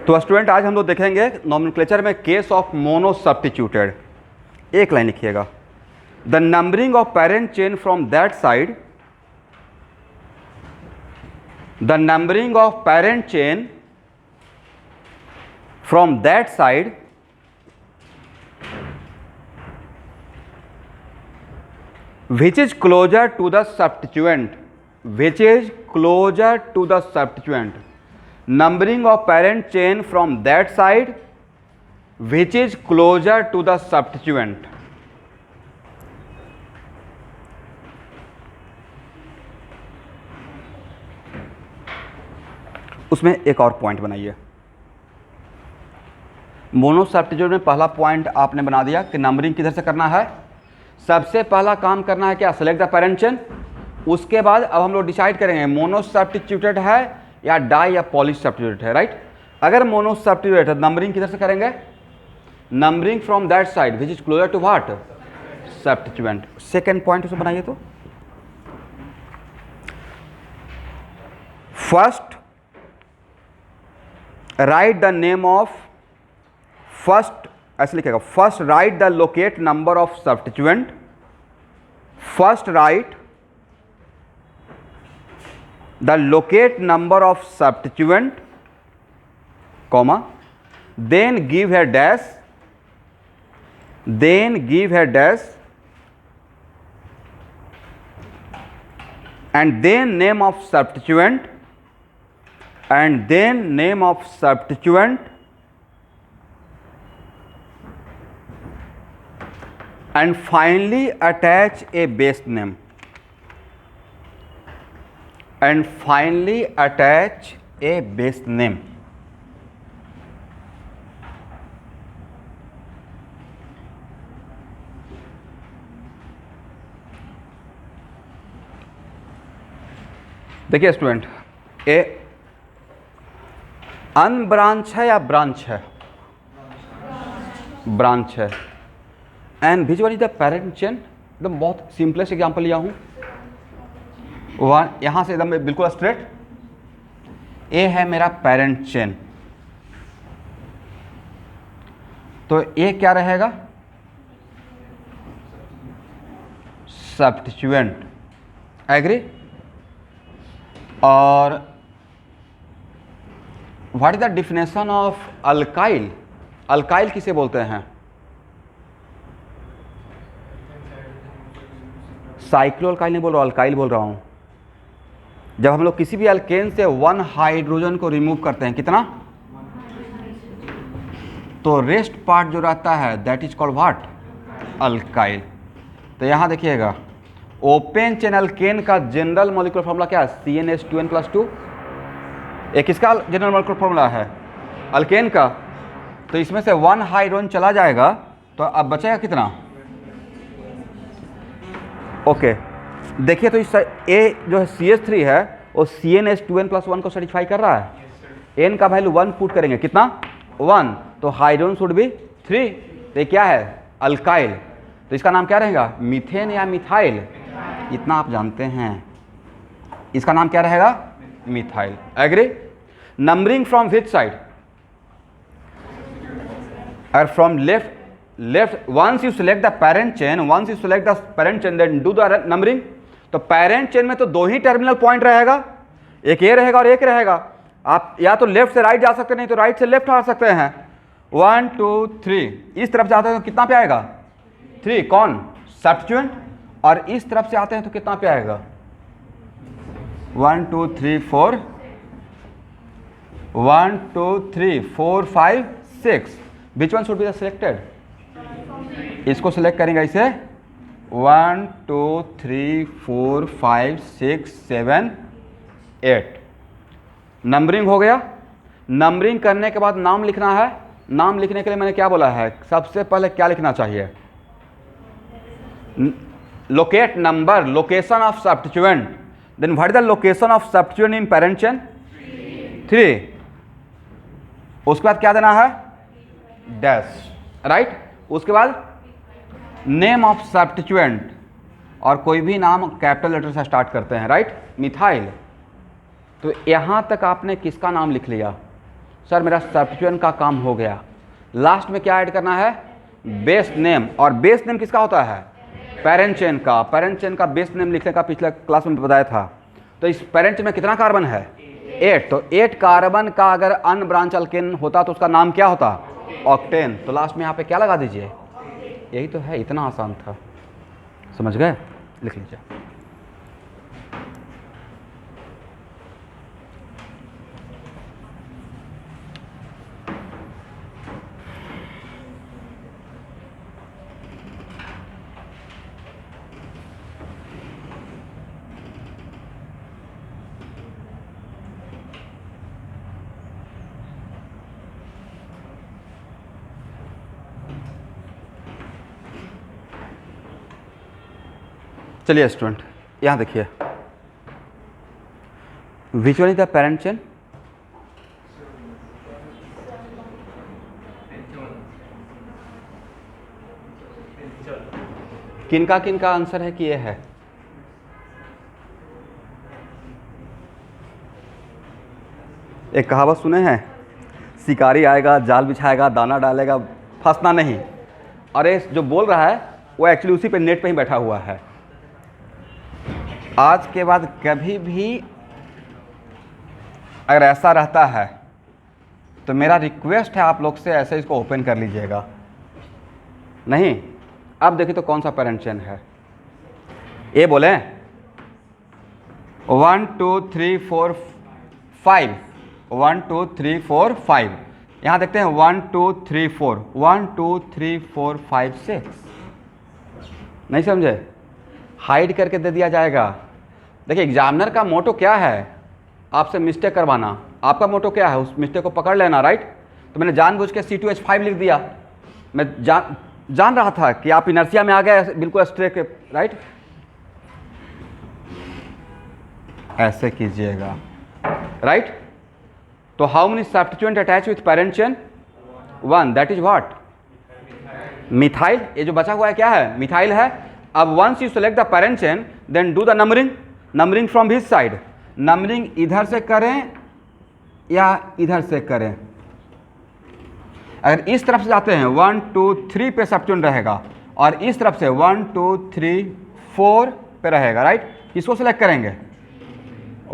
तो स्टूडेंट आज हम लोग देखेंगे नॉमेनक्लेचर में केस ऑफ मोनो सब्स्टिट्यूटेड। एक लाइन लिखिएगा, the numbering of parent chain from that side, the numbering of parent chain from that side which is closer to the substituent, which is closer to the substituent, numbering of parent chain from that side which is closer to the substituent. उसमें एक और point बनाइए। Mono substitute में पहला point आपने बना दिया कि नंबरिंग किधर से करना है। सबसे पहला काम करना है क्या, सेलेक्ट द पेरेंट चेन। उसके बाद अब हम लोग डिसाइड करेंगे मोनो सब्स्टिट्यूटेड है या डाई या पॉली सब्स्टिट्यूटेड है, राइट। अगर मोनो सब्स्टिट्यूटेड है नंबरिंग किधर से करेंगे, numbering from that side which is closer to what, substituent. Second point उसे बनाइए। तो first write the name of, first ऐसे लिखेगा, first write the locate number of substituent, first write the locate number of substituent, comma, then give है dash, then give है dash and then name of substituent and then name of substituent and finally attach a base name, and finally attach a base name. देखिए student, ए unbranch है या branch है, branch है। And which one is the parent chain, एकदम बहुत simplest example लिया हूँ। One यहाँ से एकदम बिल्कुल स्ट्रेट, ए है मेरा पेरेंट चेन, तो ए क्या रहेगा, सब्स्टिट्यूएंट, एग्री। और what is the definition of alkyl, alkyl किसे बोलते हैं, साइक्लोअल्काइल नहीं बोल रहा हूँ, अल्काइल बोल रहा हूँ। जब हम लोग किसी भी अल्केन से वन हाइड्रोजन को रिमूव करते हैं, कितना, तो रेस्ट पार्ट जो रहता है that is called what, alkyl. तो यहाँ देखिएगा, ओपन चेन अल्केन का जनरल मॉलिक्यूलर फॉर्मूला क्या है, CnH2n+2। एक किसका जनरल मॉलिक्यूलर फॉर्मूला है, अल्केन का। तो इसमें से वन हाइड्रोजन चला जाएगा, तो अब बचेगा कितना, ओके। देखिए तो इस ए जो है CH3 है वो CnH2n+1 को सेटिस्फाई कर रहा है। n का वैल्यू 1 पुट करेंगे, कितना, 1, तो हाइड्रोजन शुड बी 3। तो ये क्या है, अल्काइल। तो इसका नाम क्या रहेगा, मीथेन या मिथाइल, इतना आप जानते हैं। इसका नाम क्या रहेगा, methyl, agree. Numbering from which side, और from left, once you select the parent chain then do the numbering। तो पेरेंट चेन में तो दो ही टर्मिनल पॉइंट रहेगा, एक ये रहेगा और एक रहेगा। आप या तो लेफ्ट से राइट जा सकते हैं, नहीं तो राइट से लेफ्ट आ सकते हैं। 1 2 3 इस तरफ से आते हैं तो कितना पे आएगा, 3, कौन, सब्स्टिट्यूएंट। और इस तरफ से आते हैं तो कितना पे आएगा, 1 2 3 4, 1 2 3 4 5 6। Which one should be the selected, इसको सिलेक्ट करेंगे इसे, 1 2 3 4 5 6 7 8। नंबरिंग हो गया। नंबरिंग करने के बाद नाम लिखना है। नाम लिखने के लिए मैंने क्या बोला है, सबसे पहले क्या लिखना चाहिए, locate number, location of substituent. Then what is the location of substituent in parent chain, 3। उसके बाद क्या देना है, डैश, राइट। उसके बाद नेम ऑफ सब्स्टिट्यूएंट, और कोई भी नाम कैपिटल लेटर से स्टार्ट करते हैं, राइट, मिथाइल। तो यहाँ तक आपने किसका नाम लिख लिया, सर मेरा सब्स्टिट्यूएंट का काम हो गया। लास्ट में क्या ऐड करना है? Base name. और बेस नेम किसका होता है? पेरेंट चेन का। पेरेंट चेन का बेस नेम लिखने का पिछले क्लास में बताया था। तो इस पेरेंट चेन में कितना कार्बन है? 8। तो 8 कार्बन का अगर अनब्रांच अल्केन होता तो उसका नाम क्या होता? ऑक्टेन। तो लास्ट में यहाँ पे क्या लगा दीजिए? यही तो है, इतना आसान था। समझ गए? लिख लीजिए। चलिए स्टूडेंट, यहाँ देखिए, which one is the parent chain? किनका आंसर है कि ये है? एक कहावत सुने हैं, शिकारी आएगा, जाल बिछाएगा, दाना डालेगा, फंसना नहीं। और ये जो बोल रहा है वो एक्चुअली उसी पे नेट पे ही बैठा हुआ है। आज के बाद कभी भी अगर ऐसा रहता है तो मेरा रिक्वेस्ट है आप लोग से, ऐसे इसको ओपन कर लीजिएगा। नहीं, अब देखिए तो कौन सा पेरेंट चेन है। ये बोले 1 2 3 4 5, 1 2 3 4 5। यहाँ देखते हैं 1 2 3 4, 1 2 3 4 5 6। नहीं समझे? हाइड करके दे दिया जाएगा। देखिए एग्जामिनर का मोटो क्या है? आपसे मिस्टेक करवाना। आपका मोटो क्या है? उस मिस्टेक को पकड़ लेना, राइट? तो मैंने जानबूझ के C2H5 लिख दिया। मैं जान रहा था कि आप इनर्सिया में आ गए बिल्कुल स्ट्रेट, राइट? ऐसे कीजिएगा, राइट? तो how many substituent attach with parent chain? 1, that is what? Methyl. ये जो बचा हुआ है क्या है? मिथाइल है। अब once you select the parent chain then do the numbering from his side. Numbering इधर से करें या इधर से करें? अगर इस तरफ से जाते हैं 1 2 3 पे सब्स्टिट्यूएंट रहेगा, और इस तरफ से 1 2 3 4 पे रहेगा, राइट? किसको सेलेक्ट करेंगे?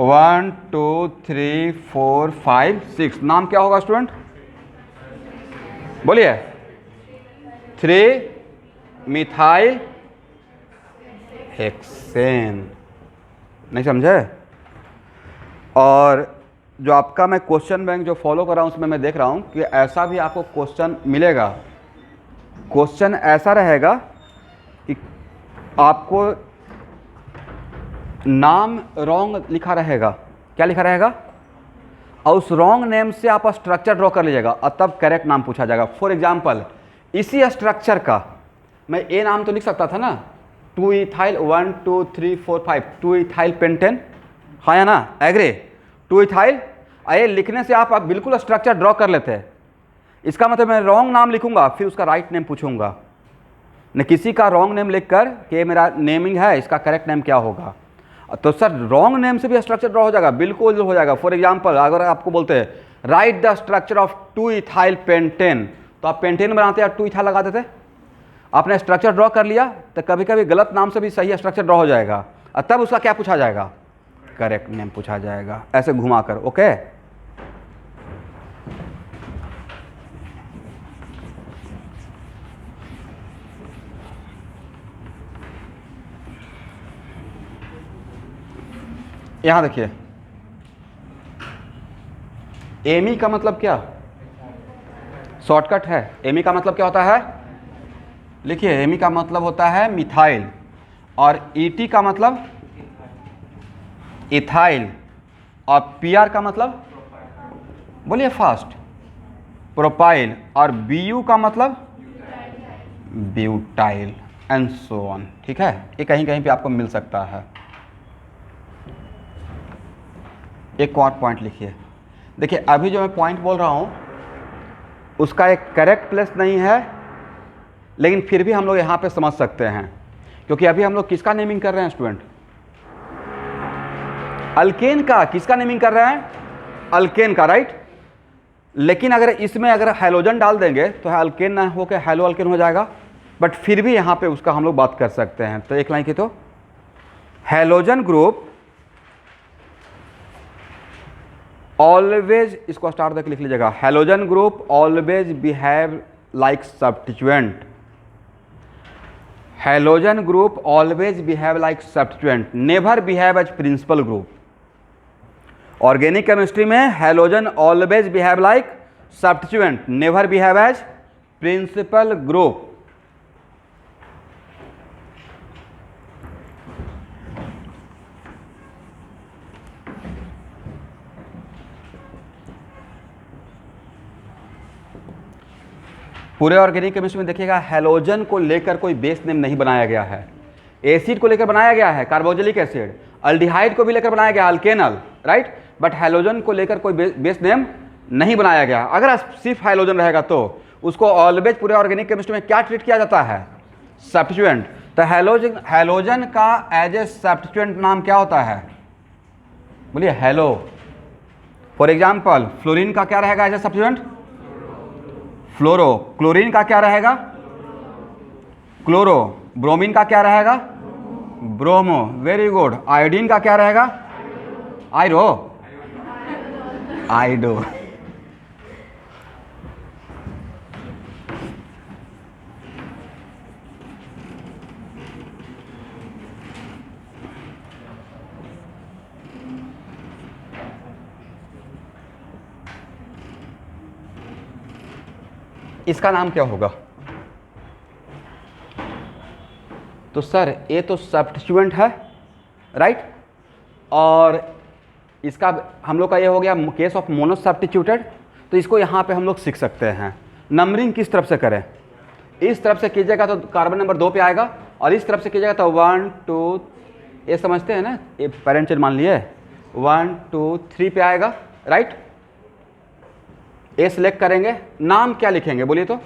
1 2 3 4 5 6। नाम क्या होगा स्टूडेंट? बोलिए। 3 मिथाइल हेक्सेन। नहीं समझे? और जो आपका मैं क्वेश्चन बैंक जो फॉलो कर रहा हूँ उसमें मैं देख रहा हूँ कि ऐसा भी आपको क्वेश्चन मिलेगा। क्वेश्चन ऐसा रहेगा कि आपको नाम रॉन्ग लिखा रहेगा। क्या लिखा रहेगा? और उस रॉन्ग नेम से आप स्ट्रक्चर ड्रॉ कर लीजिएगा और तब करेक्ट नाम पूछा जाएगा। फॉर एग्जांपल इसी स्ट्रक्चर का मैं ए नाम तो लिख सकता था ना, 2 इथाइल 1 2 3 4 5, 2 इथाइल पेंटेन, हाँ या ना? एग्री? 2 इथाइल। ये लिखने से आप बिल्कुल स्ट्रक्चर ड्रॉ कर लेते हैं। इसका मतलब मैं रॉन्ग नाम लिखूंगा फिर उसका राइट नेम पूछूंगा, न किसी का रॉन्ग नेम लिखकर कि मेरा नेमिंग है, इसका करेक्ट नेम क्या होगा। तो सर रॉन्ग नेम से भी स्ट्रक्चर ड्रॉ हो जाएगा? बिल्कुल हो जाएगा। फॉर एग्जांपल अगर आपको बोलते हैं right the structure of 2 ethyl pentane, तो आप पेंटेन बनाते हैं 2 इथाइल लगा देते। आपने स्ट्रक्चर ड्रॉ कर लिया तो कभी कभी गलत नाम से भी सही स्ट्रक्चर ड्रॉ हो जाएगा, और तब उसका क्या पूछा जाएगा? करेक्ट नेम पूछा जाएगा, ऐसे घुमाकर। ओके? यहां देखिए, एमी का मतलब क्या? शॉर्टकट है। एमी का मतलब क्या होता है? लिखिए, एमी का मतलब होता है मिथाइल, और ईटी का मतलब इथाइल, और पीआर का मतलब बोलिए फास्ट, प्रोपाइल, और बीयू का मतलब ब्यूटाइल, एंड सो ऑन। ठीक है? ये कहीं कहीं पे आपको मिल सकता है। एक और पॉइंट लिखिए। देखिए अभी जो मैं पॉइंट बोल रहा हूं उसका एक करेक्ट प्लेस नहीं है, लेकिन फिर भी हम लोग यहां पे समझ सकते हैं, क्योंकि अभी हम लोग किसका नेमिंग कर रहे हैं स्टूडेंट? अल्केन का। किसका नेमिंग कर रहे हैं? अल्केन का, राइट? लेकिन अगर इसमें अगर हैलोजन डाल देंगे तो अल्केन ना होकर हैलो अल्केन हो जाएगा, बट फिर भी यहाँ पे उसका हम लोग बात कर सकते हैं। तो एक लाइन की, तो हैलोजन ग्रुप ऑलवेज, इसको स्टार तक लिख लीजिएगा, halogen group always behave like substituent, halogen group always behave like substituent, never behave as principal group. Organic chemistry में halogen always behave like substituent, never behave as principal group. पूरे organic chemistry में देखिएगा halogen को लेकर कोई base name नहीं बनाया गया है। एसिड को लेकर बनाया गया है कार्बोक्सिलिक एसिड, अल्डिहाइड को भी लेकर बनाया गया अल्केनल, राइट, बट हैलोजन को लेकर कोई बेस नेम नहीं बनाया गया। अगर सिर्फ हैलोजन रहेगा तो उसको ऑलवेज पूरे ऑर्गेनिक केमिस्ट्री में क्या ट्रीट किया जाता है, सब्स्टिट्यूएंट। तो हैलोजन का एज ए सब्स्टिट्यूएंट नाम क्या होता है, बोलिए हैलो। फॉर एग्जाम्पल फ्लोरीन का क्या रहेगा as a substituent, fluoro. Chlorine का क्या रहेगा, क्लोरो। ब्रोमीन का क्या रहेगा, ब्रोमो, वेरी गुड। आयोडीन का क्या रहेगा, आयरो, आइडो। इसका नाम क्या होगा, तो सर ये तो सब्स्टिट्यूएंट है, राइट, और इसका हम लोग का ये हो गया केस ऑफ मोनो सब्स्टिट्यूटेड। तो इसको यहाँ पे हम लोग सीख सकते हैं। नंबरिंग किस तरफ से करें, इस तरफ से कीजिएगा तो कार्बन नंबर 2 पे आएगा, और इस तरफ से कीजिएगा तो 1 2, ये समझते हैं ना, ये पेरेंट चेन मान लिए 1 2 3 पे आएगा, राइट। ए सिलेक्ट करेंगे, नाम क्या लिखेंगे बोलिए, तो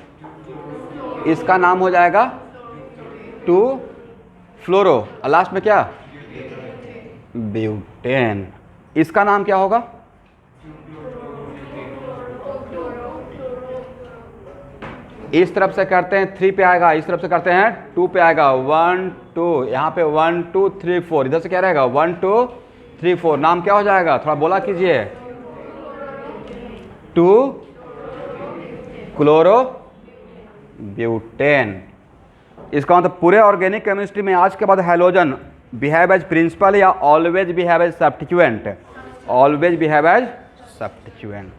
इसका नाम हो जाएगा 2 फ्लोरो, और लास्ट में क्या, ब्यूटेन। इसका नाम क्या होगा, इस तरफ से करते हैं 3 पे आएगा, इस तरफ से करते हैं 2 पे आएगा, 1 2, यहाँ पे 1 2 3 4, इधर से क्या रहेगा 1 2 3 4। नाम क्या हो जाएगा, थोड़ा बोला कीजिए, 2 क्लोरो ब्यूटेन। इसका मतलब पूरे ऑर्गेनिक केमिस्ट्री में आज के बाद हैलोजन बिहेव एज प्रिंसिपल या always behave as substituent, always behave as substituent.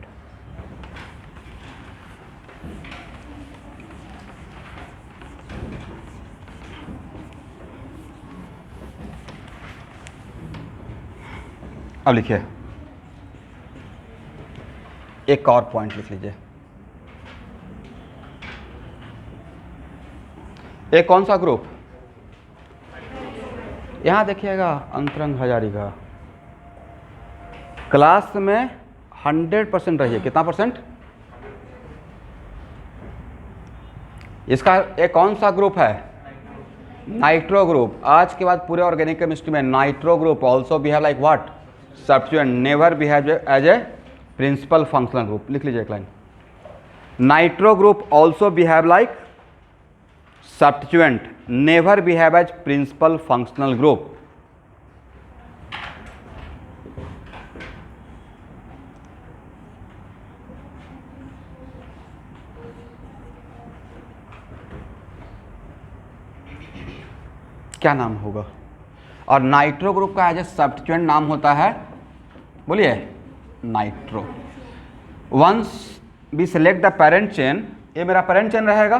अब लिखिए एक और पॉइंट लिख लीजिए, एक कौन सा ग्रुप, यहां देखिएगा अंतरंग हजारिका क्लास में 100% रहिए, कितना परसेंट, इसका एक कौन सा ग्रुप है, नाइट्रो ग्रुप। आज के बाद पूरे ऑर्गेनिक केमिस्ट्री में nitro group also behave like what, substituent, never behave as a principal functional group. लिख लीजिए एक line, nitro group also behave like substituent, never behave as principal functional group. क्या नाम होगा, और नाइट्रो ग्रुप का as a substituent नाम होता है, बोलिए nitro. Once we select the parent chain, ये मेरा पेरेंट चेन रहेगा,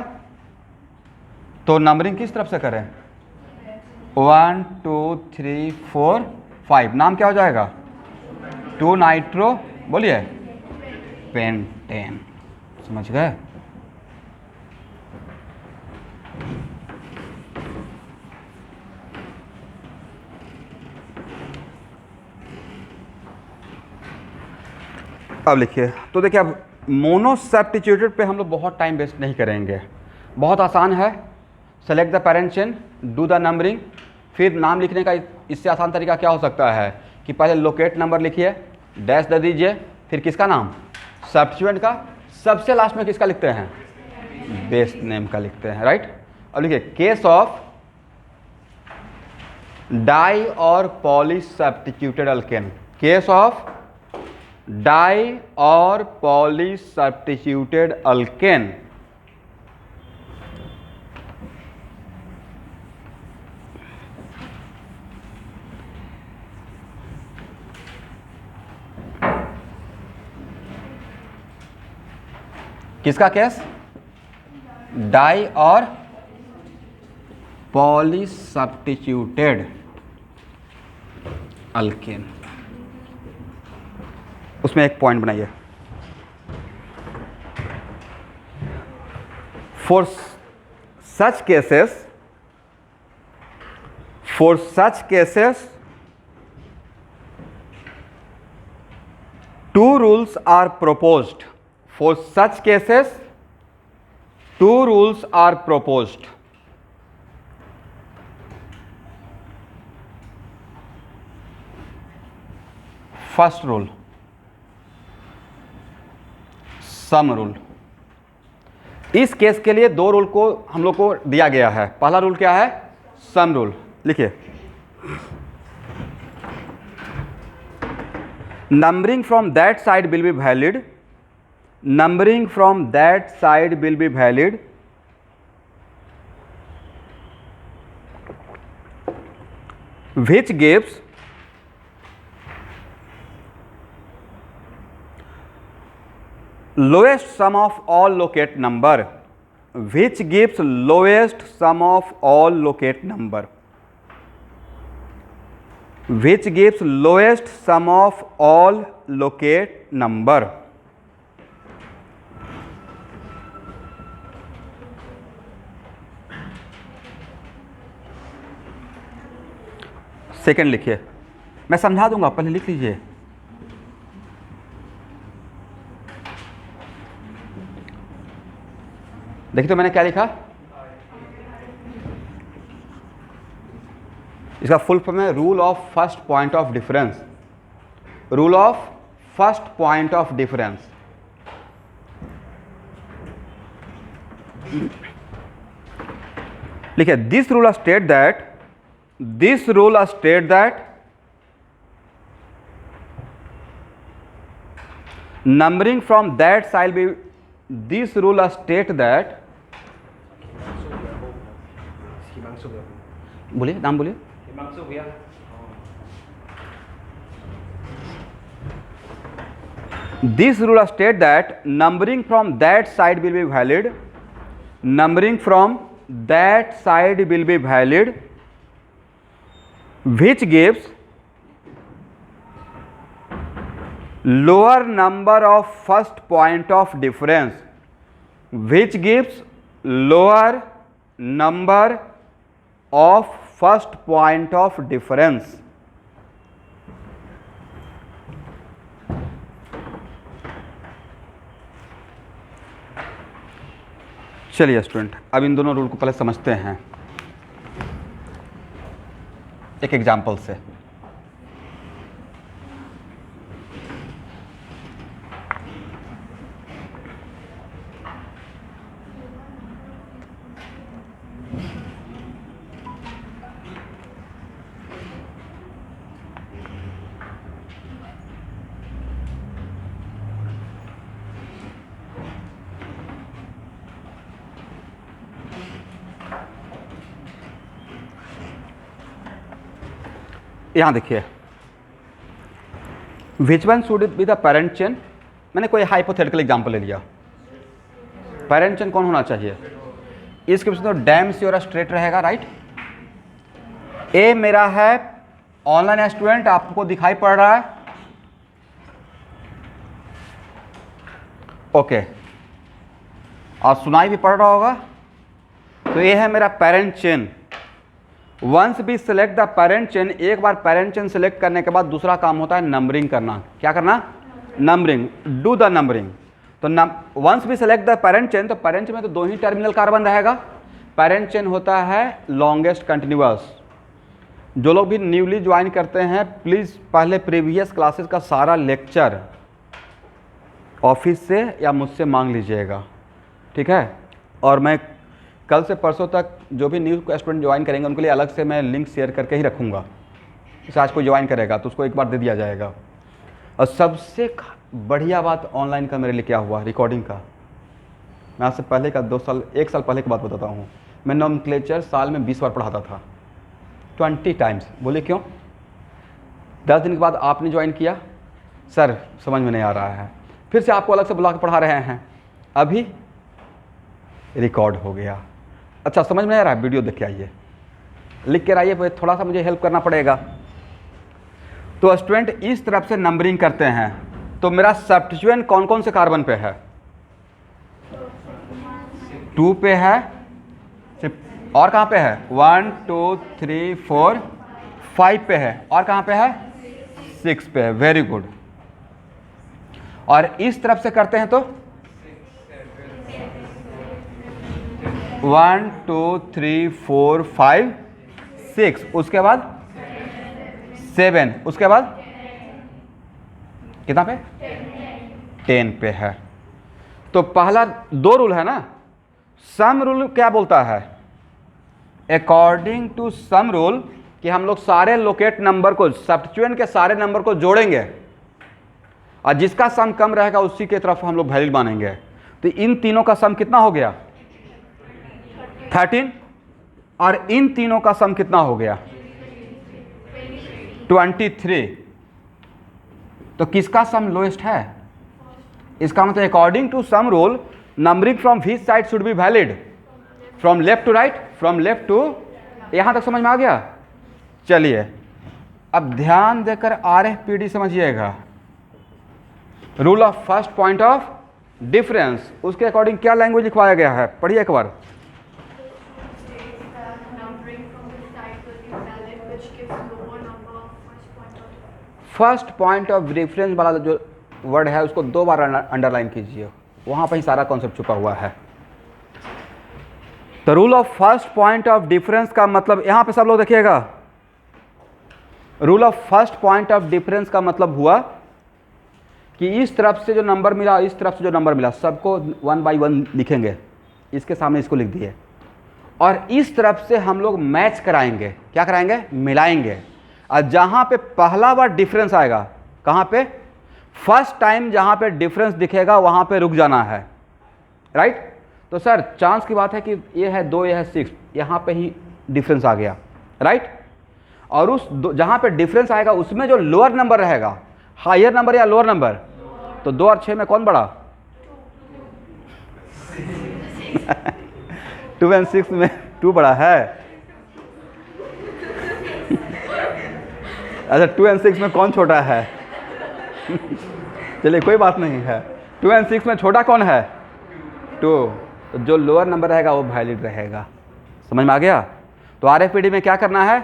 तो नंबरिंग किस तरफ से करें, 1 2 3 4 5, नाम क्या हो जाएगा 2 नाइट्रो, बोलिए पेंटेन। समझ गए, अब लिखिए। तो देखिए अब मोनो सब्स्टिट्यूटेड पे हम लोग बहुत टाइम वेस्ट नहीं करेंगे, बहुत आसान है। Select the parent chain, do the numbering, फिर नाम लिखने का इससे आसान तरीका क्या हो सकता है कि पहले लोकेट नंबर लिखिए, डैश दे दीजिए, फिर किसका नाम, सब्स्टिट्यूएंट का सबसे लास्ट में किसका लिखते हैं, बेस नेम का लिखते हैं, राइट। अब लिखिए केस ऑफ डाई और poly substituted alkane, case of di और पॉली सब्स्टिट्यूटेड अल्केन, किसका केस, डाई और पॉली सब्स्टिट्यूटेड अल्केन। उसमें एक पॉइंट बनाइए, for such cases two rules are proposed. For such cases, two rules are proposed. First rule, sum rule. इस case के लिए दो रूल को हम लोग को दिया गया है। पहला रूल क्या है, सम रूल। लिखिए, numbering from that side will be valid, numbering from that side will be valid which gives lowest sum of all locate number, which gives lowest sum of all locate number, which gives lowest sum of all locate number. Second लिखिए, मैं समझा दूंगा, पहले लिख लीजिए। देखिए तो मैंने क्या लिखा, इसका फुल फॉर्म है rule of first point of difference. Rule of first point of difference. लिखिए, this rule state that numbering from that side be, this rule state that, बोलिए, नाम बोलिए। This rule state that numbering from that side will be valid, numbering from that side will be valid which gives lower number of first point of difference, which gives lower number of first point of difference. चलिए student, अब इन दोनों rule को पहले समझते हैं एक example से। यहाँ देखिए, which one should be the parent chain. मैंने कोई हाइपोथेटिकल एग्जांपल ले लिया। पेरेंट चेन कौन होना चाहिए, इसके पीछे तो डैम श्योर स्ट्रेट रहेगा, राइट। ए मेरा है ऑनलाइन स्टूडेंट, आपको दिखाई पड़ रहा है, ओके, और सुनाई भी पड़ रहा होगा। तो ये है मेरा पेरेंट चेन। वंस भी सिलेक्ट द पेरेंट चेन, एक बार पेरेंट चेन सिलेक्ट करने के बाद दूसरा काम होता है नंबरिंग करना। क्या करना, नंबरिंग, डू द नंबरिंग। तो वंस भी सिलेक्ट द पेरेंट चेन, तो पेरेंट चेन में तो दो ही टर्मिनल कार्बन रहेगा। पेरेंट चेन होता है लॉन्गेस्ट कंटिन्यूअस। जो लोग भी न्यूली ज्वाइन करते हैं, प्लीज़ पहले प्रीवियस क्लासेस का सारा लेक्चर ऑफिस से या मुझसे मांग लीजिएगा, ठीक है। और मैं कल से परसों तक जो भी न्यू स्टूडेंट ज्वाइन करेंगे उनके लिए अलग से मैं लिंक शेयर करके ही रखूँगा। जैसे आज कोई ज्वाइन करेगा तो उसको एक बार दे दिया जाएगा। और सबसे बढ़िया बात ऑनलाइन का मेरे लिए क्या हुआ, रिकॉर्डिंग का। मैं आपसे पहले का 1 साल पहले की बात बताता हूँ। मैं नॉमेनक्लेचर साल में 20 बार पढ़ाता था, 20 टाइम्स। बोले क्यों? 10 दिन के बाद आपने ज्वाइन किया, सर समझ में नहीं आ रहा है, फिर से आपको अलग से बुला के पढ़ा रहे हैं, अभी रिकॉर्ड हो गया। अच्छा समझ में आ रहा है, वीडियो देख के आइए, लिख के आइए, थोड़ा सा मुझे हेल्प करना पड़ेगा। तो स्टूडेंट इस तरफ से नंबरिंग करते हैं। तो मेरा सब्स्टिट्यूएंट कौन कौन से कार्बन पे है? 2 पे है, और कहाँ पे है? 1 2 3 4 5 पे है, और कहाँ पे है? 6 पे है। Very good. और इस तरफ से करते हैं तो 1 2 3 4 5 6, उसके बाद 7, उसके बाद कितना पे? 10 पे है। तो पहला 2 रूल है ना। सम रूल क्या बोलता है? अकॉर्डिंग टू सम रूल कि हम लोग सारे लोकेट नंबर को, सब्स्टिट्यूएंट के सारे नंबर को जोड़ेंगे और जिसका सम कम रहेगा उसी के तरफ हम लोग वैलिड मानेंगे। तो इन तीनों का सम कितना हो गया? 13। और इन तीनों का सम कितना हो गया? 23। तो किसका सम लोएस्ट है? इसका मतलब according to some rule numbering from which side should be valid? From left to right, from left to. यहां तक समझ में आ गया? चलिए अब ध्यान देकर RFPD समझिएगा। Rule of first point of difference, उसके अकॉर्डिंग क्या लैंग्वेज लिखवाया गया है, पढ़िए एक बार। फर्स्ट पॉइंट ऑफ रेफरेंस वाला जो वर्ड है उसको 2 बार अंडरलाइन कीजिए, वहां पर ही सारा कॉन्सेप्ट छुपा हुआ है। तो rule of first point of difference का मतलब, यहां पे सब लोग देखिएगा, rule of first point of difference का मतलब हुआ कि इस तरफ से जो नंबर मिला, इस तरफ से जो नंबर मिला, सबको 1 बाई 1 लिखेंगे, इसके सामने इसको लिख दिए, और इस तरफ से हम लोग मैच कराएंगे। क्या कराएंगे? मिलाएंगे। और जहां पे पहला बार डिफरेंस आएगा, कहां पे? फर्स्ट टाइम जहां पे डिफरेंस दिखेगा वहां पे रुक जाना है, राइट। तो सर चांस की बात है कि ये है 2, ये है 6, यहां पे ही डिफरेंस आ गया, राइट। और उस जहां पे डिफरेंस आएगा उसमें जो लोअर नंबर रहेगा, हायर नंबर या लोअर नंबर, तो 2 और 6 में कौन बड़ा? 2 और 6 में 2 बड़ा है। अच्छा 2 और 6 में कौन छोटा है? चलिए कोई बात नहीं है। 2 और 6 में छोटा कौन है? 2। तो जो लोअर नंबर रहेगा वो वैलिड रहेगा। समझ में आ गया? तो RFPD में क्या करना है?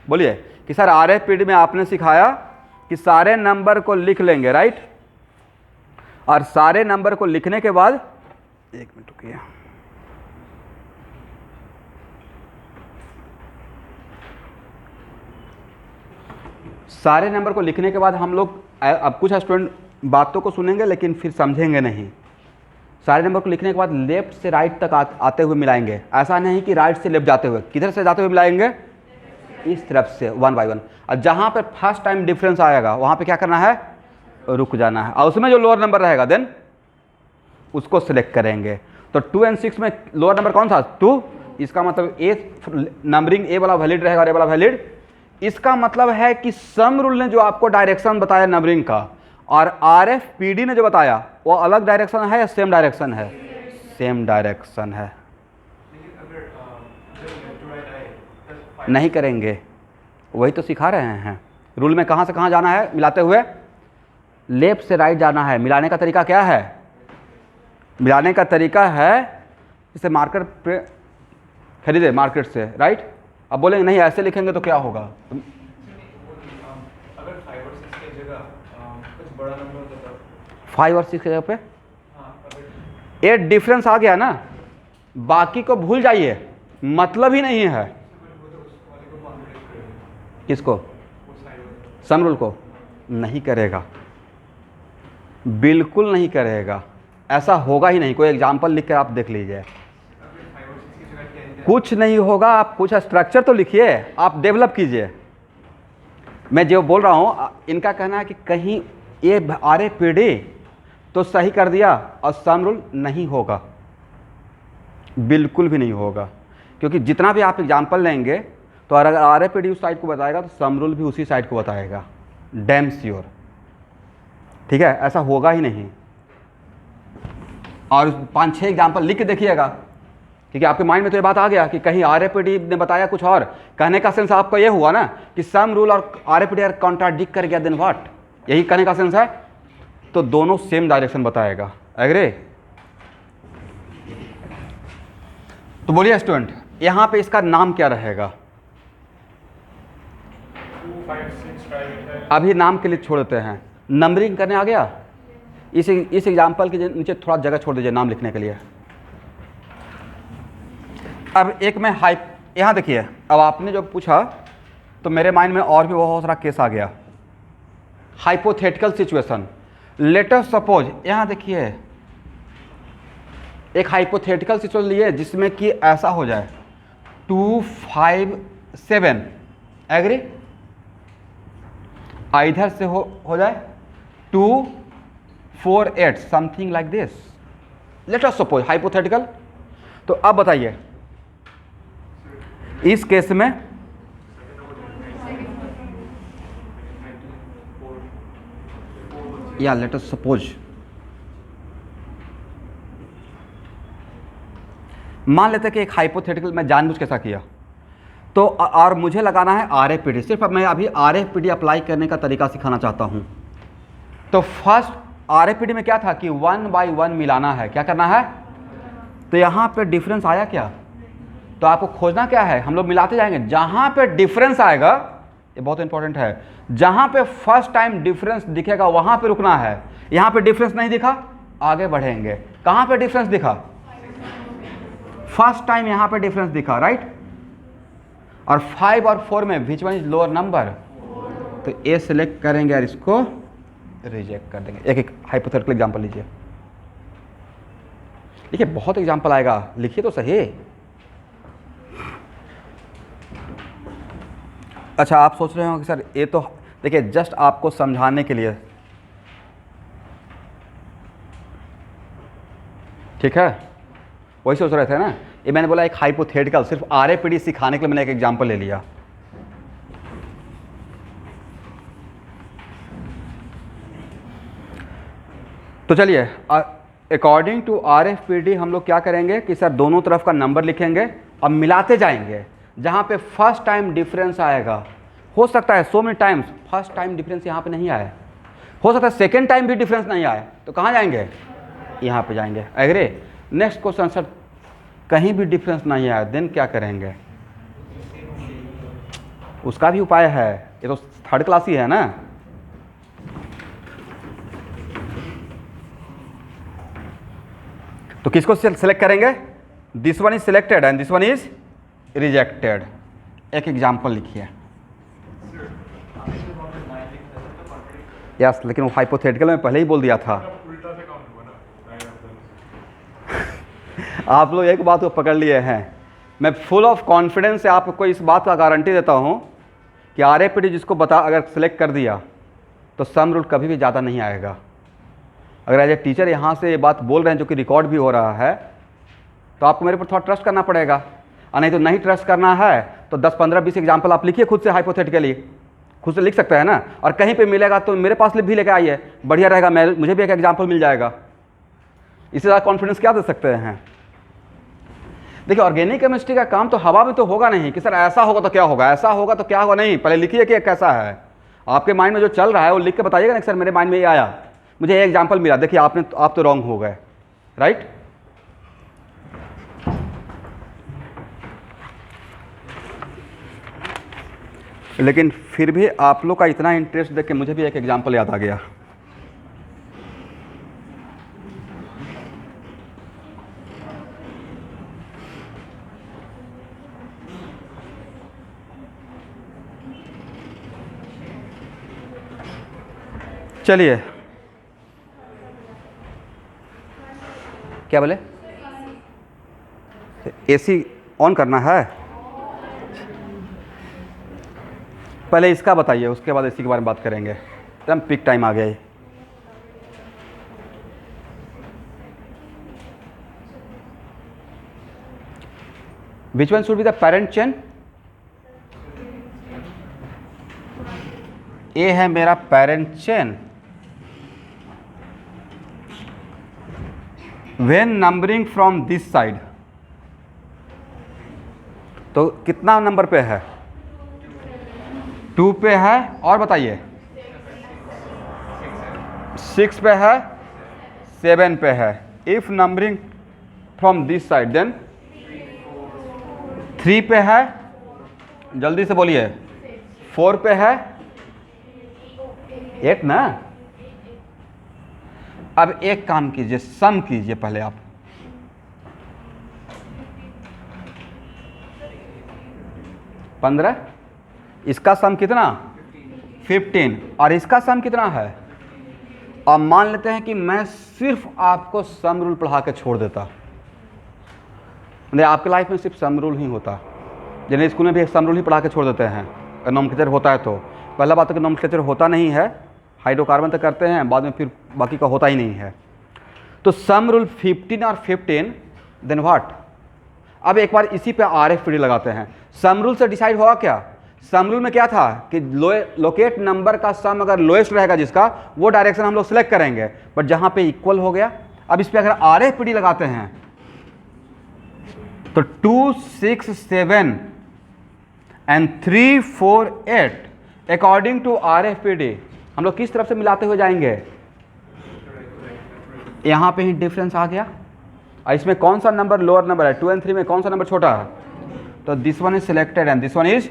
बोलिए कि सर RFPD में आपने सिखाया कि सारे नंबर को लिख लेंगे, राइट। और सारे नंबर को लिखने के बाद, 1 मिनट रुकिए, सारे नंबर को लिखने के बाद हम लोग, अब कुछ स्टूडेंट बातों को सुनेंगे लेकिन फिर समझेंगे नहीं। सारे नंबर को लिखने के बाद लेफ्ट से राइट तक आते हुए मिलाएंगे। ऐसा नहीं कि राइट से लेफ्ट जाते हुए, किधर से जाते हुए मिलाएंगे? इस तरफ से 1 बाई 1। और जहाँ पे फर्स्ट टाइम डिफरेंस आएगा वहाँ पे क्या करना है? रुक जाना है। और उसमें जो लोअर नंबर रहेगा देन उसको सिलेक्ट करेंगे। तो 2 और 6 में लोअर नंबर कौन था? 2। इसका मतलब नंबरिंग ए वाला वैलिड रहेगा और ए वाला वैलिड। इसका मतलब है कि सम रूल ने जो आपको डायरेक्शन बताया नंबरिंग का, और RFPD ने जो बताया वो अलग डायरेक्शन है या सेम डायरेक्शन है? सेम डायरेक्शन है। नहीं करेंगे, वही तो सिखा रहे हैं। रूल में कहाँ से कहाँ जाना है मिलाते हुए? लेफ्ट से राइट जाना है। मिलाने का तरीका क्या है? मिलाने का तरीका है इसे मार्कर पे खरीदे मार्केट से, राइट। अब बोलेंगे नहीं ऐसे लिखेंगे तो क्या होगा? अगर 5 और 6 की जगह कुछ बड़ा नंबर होता था, 5 और 6 की जगह पे अगर 8 डिफरेंस आ गया ना, बाकी को भूल जाइए, मतलब ही नहीं है। किसको? सम रूल को नहीं करेगा। बिल्कुल नहीं करेगा, ऐसा होगा ही नहीं। कोई एग्जाम्पल लिख कर आप देख लीजिए, कुछ नहीं होगा। आप कुछ स्ट्रक्चर तो लिखिए, आप डेवलप कीजिए। मैं जो बोल रहा हूँ, इनका कहना है कि कहीं ये RAPD तो सही कर दिया और सम रूल नहीं होगा, बिल्कुल भी नहीं होगा। क्योंकि जितना भी आप एग्जाम्पल लेंगे तो अगर RAPD उस साइड को बताएगा तो सम रूल भी उसी साइड को बताएगा, डैम श्योर। ठीक है, ऐसा होगा ही नहीं। और 5-6 एग्जाम्पल लिख के देखिएगा, क्योंकि आपके माइंड में तो ये बात आ गया कि कहीं RAPD ने बताया कुछ और। कहने का सेंस आपका ये हुआ ना कि सम रूल और RAPD अगर कॉन्ट्राडिक्ट कर गया देन व्हाट, यही कहने का सेंस है। तो दोनों सेम डायरेक्शन बताएगा। एग्री? तो बोलिए स्टूडेंट, यहां पे इसका नाम क्या रहेगा? 2, 5, 6, 5 है। अभी नाम के लिए छोड़ देते हैं, नंबरिंग करने आ गया। इस एग्जाम्पल के नीचे थोड़ा जगह छोड़ दीजिए नाम लिखने के लिए। अब एक मैं यहाँ देखिए, अब आपने जो पूछा तो मेरे माइंड में और भी बहुत सारा केस आ गया। Hypothetical situation, let us suppose, यहाँ देखिए एक हाइपोथेटिकल सिचुएशन लिए जिसमें कि ऐसा हो जाए 2, 5, 7। एग्री? इधर से हो जाए 2, 4, 8, something like this. Let us suppose hypothetical. तो अब बताइए इस केस में या लेट अस सपोज मान लेते कि एक हाइपोथेटिकल मैं जानबूझ के ऐसा किया तो और मुझे लगाना है RAPD। सिर्फ अब मैं अभी RAPD अप्लाई करने का तरीका सिखाना चाहता हूं। तो फर्स्ट RAPD में क्या था कि 1 by 1 मिलाना है। क्या करना है? तो यहां पे डिफरेंस आया क्या? तो आपको खोजना क्या है? हम लोग मिलाते जाएंगे, जहां पे डिफरेंस आएगा, ये बहुत इंपॉर्टेंट है, जहां पे फर्स्ट टाइम डिफरेंस दिखेगा वहां पे रुकना है। यहां पे डिफरेंस नहीं दिखा, आगे बढ़ेंगे। कहां पे डिफरेंस दिखा? फर्स्ट टाइम यहां पे डिफरेंस दिखा, राइट? और 5 और 4 में which one is lower number? तो ए सिलेक्ट करेंगे और इसको रिजेक्ट कर देंगे। एक एक हाइपोथेटिकल एग्जांपल लीजिए। देखिए बहुत एग्जांपल आएगा, लिखिए तो सही। अच्छा, आप सोच रहे हो कि सर ये तो देखिए जस्ट आपको समझाने के लिए, ठीक है, वही सोच रहे थे ना। ये मैंने बोला एक हाइपोथेटिकल, सिर्फ RAPD सिखाने के लिए मैंने एक एग्जांपल ले लिया। तो चलिए, अकॉर्डिंग टू RAPD हम लोग क्या करेंगे कि सर दोनों तरफ का नंबर लिखेंगे और मिलाते जाएंगे। जहां पे फर्स्ट टाइम डिफरेंस आएगा, हो सकता है so many times first time difference यहाँ पे नहीं आए, हो सकता है सेकेंड टाइम भी डिफरेंस नहीं आए, तो कहाँ जाएंगे? यहाँ पे जाएंगे। एग्री? नेक्स्ट क्वेश्चन, सर कहीं भी डिफरेंस नहीं आया, देन क्या करेंगे? उसका भी उपाय है, ये तो थर्ड क्लास ही है ना। तो किसको सिलेक्ट करेंगे? This one is selected and this one is rejected. एक एग्जाम्पल लिखिए। यस, लेकिन वो हाइपोथेटिकल में पहले ही बोल दिया था। उल्टा से काउंट हुआ ना। आप लोग एक बात को पकड़ लिए हैं। मैं फुल ऑफ कॉन्फिडेंस से आपको इस बात का गारंटी देता हूं कि RAPD जिसको बता अगर सिलेक्ट कर दिया तो सम रूल कभी भी ज़्यादा नहीं आएगा। अगर एज ए टीचर यहाँ से ये बात बोल रहे हैं जो कि रिकॉर्ड भी हो रहा है, तो आपको मेरे पर थोड़ा ट्रस्ट करना पड़ेगा। और नहीं तो नहीं ट्रस्ट करना है तो 10, 15, 20 एग्जाम्पल आप लिखिए खुद से, हाइपोथेटिकली खुद से लिख सकते हैं ना। और कहीं पे मिलेगा तो मेरे पास भी लेके आइए, बढ़िया रहेगा, मुझे भी एक एग्जाम्पल मिल जाएगा। इससे ज़्यादा कॉन्फिडेंस क्या दे सकते हैं? देखिए ऑर्गेनिक केमिस्ट्री का काम तो हवा में तो होगा नहीं कि सर ऐसा होगा तो क्या होगा, ऐसा होगा तो क्या होगा। नहीं, पहले लिखिए कि कैसा है। आपके माइंड में जो चल रहा है वो लिख के बताइएगा ना, सर मेरे माइंड में ये आया, मुझे ये एग्जाम्पल मिला, देखिए आप तो रॉन्ग हो गए, राइट? लेकिन फिर भी आप लोग का इतना इंटरेस्ट देख के मुझे भी एक एग्जाम्पल याद आ गया। चलिए, क्या बोले? एसी ऑन करना है? पहले इसका बताइए, उसके बाद एसी के बारे में बात करेंगे। एकदम पीक टाइम आ गया है। Which one should be the parent chain? A है मेरा parent chain. When numbering from this side, तो कितना नंबर पे है? 2 पे है, और बताइए 6 पे है, 7 पे है। If numbering from this side, then 3 पे है, जल्दी से बोलिए, 4 पे है, 8 ना। अब एक काम कीजिए, सम कीजिए पहले आप। 15, इसका सम कितना? 15, और इसका सम कितना है? अब मान लेते हैं कि मैं सिर्फ आपको सम रूल पढ़ा के छोड़ देता, आपके लाइफ में सिर्फ सम रूल ही होता। जिन्हें स्कूल में भी एक सम रूल ही पढ़ा के छोड़ देते हैं, अगर नोमेनक्लेचर होता है तो। पहला बात है कि नोमेनक्लेचर होता नहीं है, हाइड्रोकार्बन तक करते हैं, बाद में फिर बाकी का होता ही नहीं है। तो सम रूल 15 और 15, देन व्हाट? अब एक बार इसी पे RFPD लगाते हैं। सम रूल से डिसाइड होगा क्या? सम रूल में क्या था कि लोकेट नंबर का सम अगर लोएस्ट रहेगा जिसका, वो डायरेक्शन हम लोग सेलेक्ट करेंगे, बट जहां पे इक्वल हो गया। अब इस पे अगर RFPD लगाते हैं तो 2, 6, 7 एंड 3, 4, 8 अकॉर्डिंग टू RFPD हम लोग किस तरफ से मिलाते हुए जाएंगे? यहां पे ही डिफरेंस आ गया। और इसमें कौन सा नंबर लोअर नंबर है? 2 और 3 में कौन सा नंबर छोटा है? तो this one is selected and this one is.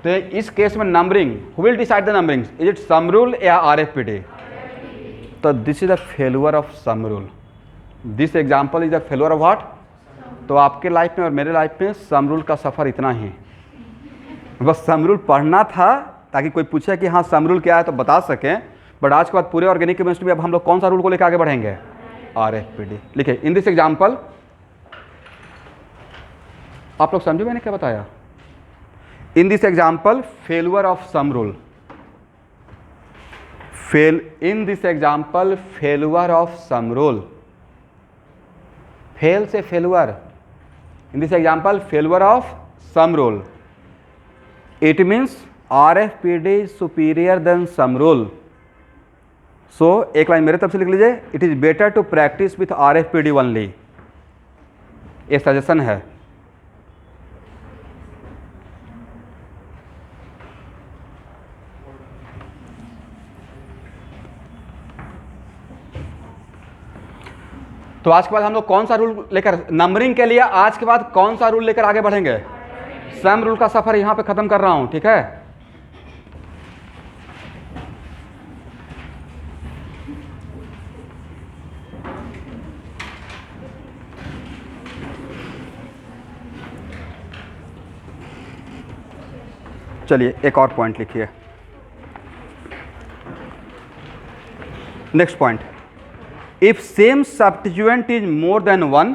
तो इस केस में numbering, who will decide the numbering? Is it sum rule या RFPD? तो this is the failure of sum rule. This example is the failure of what? तो आपके life में और मेरे लाइफ में सम रूल का सफ़र इतना ही। बस सम रूल पढ़ना था ताकि कोई पूछे कि हाँ सम रूल क्या है तो बता सकें। बट आज के बाद पूरे ऑर्गेनिक केमिस्ट्री में अब हम लोग कौन सा रूल को लेकर आगे बढ़ेंगे? RFPD। लिखिए, इन दिस एग्जाम्पल, आप लोग समझे मैंने क्या बताया? In this example failure of sum rule, in this example failure of sum rule, fail से failure, in this example failure of sum rule, it means RFPD is superior than sum rule. So एक line मेरे तरफ से लिख लीजिए, it is better to practise with RFPD only. ये suggestion है। तो आज के बाद हम लोग कौन सा रूल लेकर, नंबरिंग के लिए आज के बाद कौन सा रूल लेकर आगे बढ़ेंगे? सम रूल का सफर यहां पे खत्म कर रहा हूं, ठीक है? चलिए एक और पॉइंट लिखिए। Next point, if same substituent is more than 1,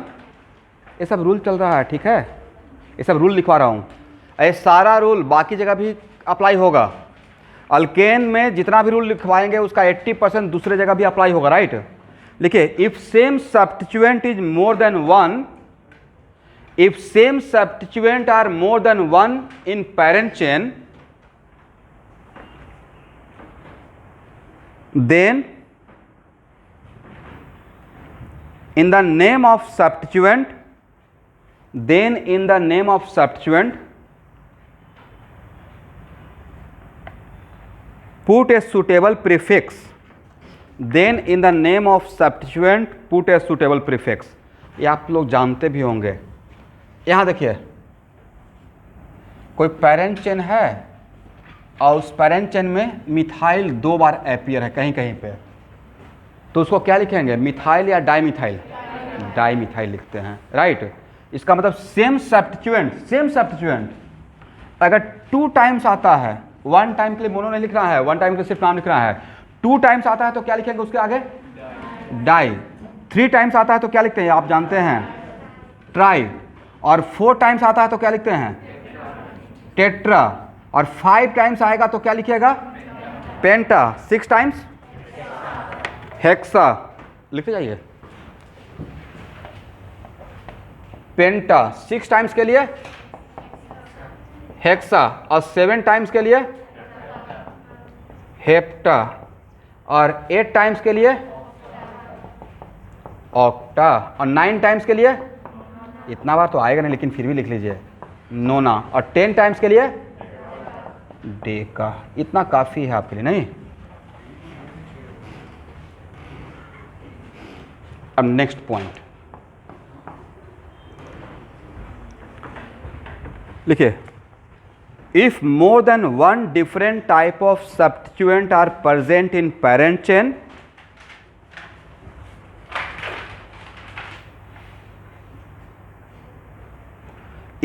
ये सब रूल चल रहा है, ठीक है? ये सब रूल लिखवा रहा हूँ। ये सारा रूल बाकी जगह भी अप्लाई होगा। अल्केन में जितना भी रूल लिखवाएंगे उसका 80% दूसरे जगह भी अप्लाई होगा, राइट? लिखिए, if same substituent is more than 1, if same substituent are more than 1 in parent chain, then in the name of substituent, put a suitable prefix. Then in the name of substituent put a suitable prefix. ये आप लोग जानते भी होंगे। यहाँ देखिए, कोई parent chain है और उस पेरेंट चेन में मिथाइल 2 बार अपीयर है कहीं कहीं पे, तो उसको क्या लिखेंगे? मिथाइल या डाइमिथाइल? डाइमिथाइल लिखते हैं, राइट? इसका मतलब सेम सब्स्टिट्यूएंट अगर 2 टाइम्स आता है, 1 टाइम के लिए मोनो नहीं लिख रहा है, 1 टाइम के लिए सिर्फ नाम लिख रहा है, 2 टाइम्स आता है तो क्या लिखेंगे उसके आगे? डाई। 3 टाइम्स आता है तो क्या लिखते हैं, आप जानते हैं, ट्राई। और 4 टाइम्स आता है तो क्या लिखते हैं, टेट्रा। और 5 टाइम्स आएगा तो क्या लिखिएगा, पेंटा। 6 टाइम्स हेक्सा, लिखते जाइए, पेंटा। 6 टाइम्स के लिए हेक्सा, और 7 टाइम्स के लिए हेप्टा, और 8 टाइम्स के लिए ऑक्टा, और 9 टाइम्स के लिए, इतना बार तो आएगा नहीं लेकिन फिर भी लिख लीजिए, नोना। और 10 टाइम्स के लिए डेका। इतना काफ़ी है आपके लिए, नहीं? अब नेक्स्ट पॉइंट लिखिए, if more than one different type of substituent are present in parent chain,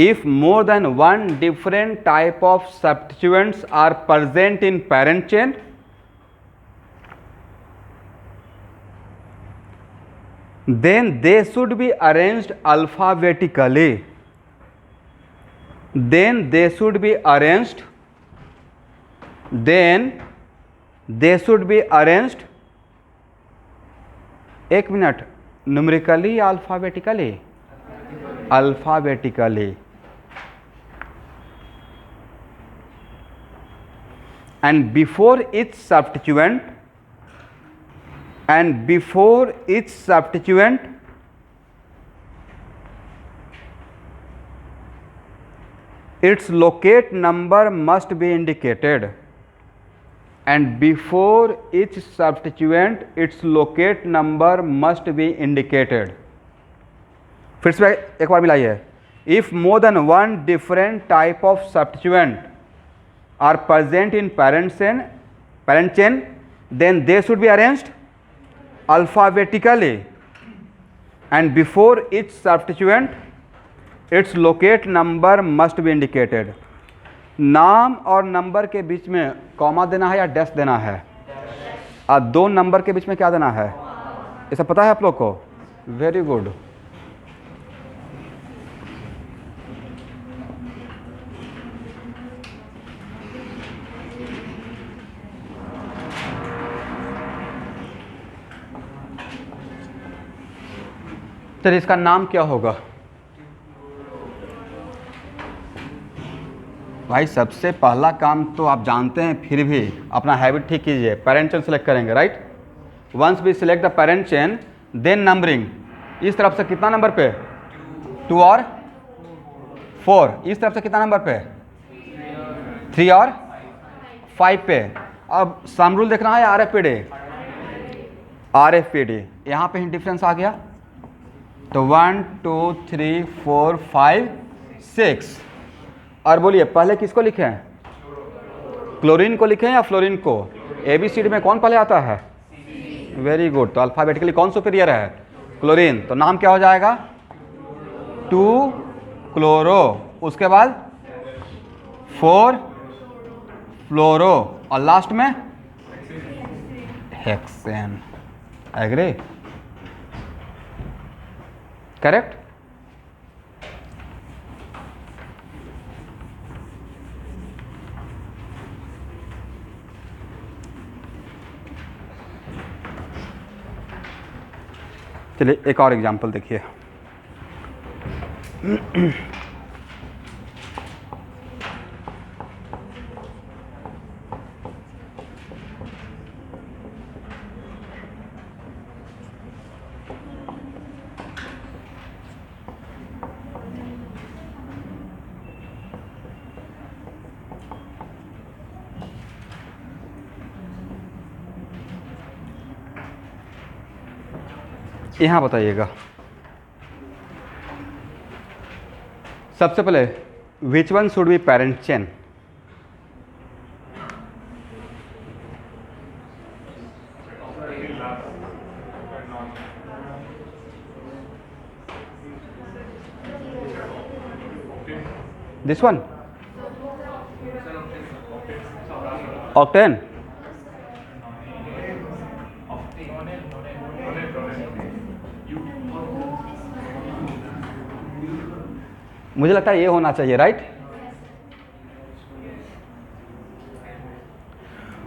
if more than one different type of substituents are present in parent chain, then they should be arranged alphabetically. Then they should be arranged. Then they should be arranged. एक minute, numerically या alphabetically? Alphabetically. And before each substituent, its locate number must be indicated. And before each substituent, its locate number must be indicated. फिर से एक बार मिलाइए, if more than one different type of substituent are present in parent chain, then they should be arranged alphabetically, and before each substituent, its locate number must be indicated. नाम और number के बीच में comma देना है या dash देना है? और 2 नंबर के बीच में क्या देना है, ये सब पता है आप लोग को? Very good. चलिए, इसका नाम क्या होगा भाई? सबसे पहला काम तो आप जानते हैं, फिर भी अपना हैबिट ठीक कीजिए। पेरेंट चेन सेलेक्ट करेंगे, right? Once we select the parent chain, then numbering. इस तरफ से कितना नंबर पे? 2 और 4। इस तरफ से कितना नंबर पे? 3 और 5 पे। अब सम रूल देखना है या RFPD? RFPD। यहाँ पे ही डिफरेंस आ गया, तो 1 2 3 4 5 6। और बोलिए पहले किसको लिखें, क्लोरीन को लिखें या फ्लोरीन को? ABCD में कौन पहले आता है? Very good. तो अल्फाबेटिकली कौन सुपीरियर है? क्लोरीन। तो नाम क्या हो जाएगा? 2 क्लोरो, उसके बाद 4 फ्लोरो, और लास्ट में हेक्सेन। एग्री? करेक्ट? चलिए एक और एग्जांपल देखिए। यहाँ बताइएगा, सबसे पहले which one should be parent chain? This one, octane. मुझे लगता है ये होना चाहिए, राइट।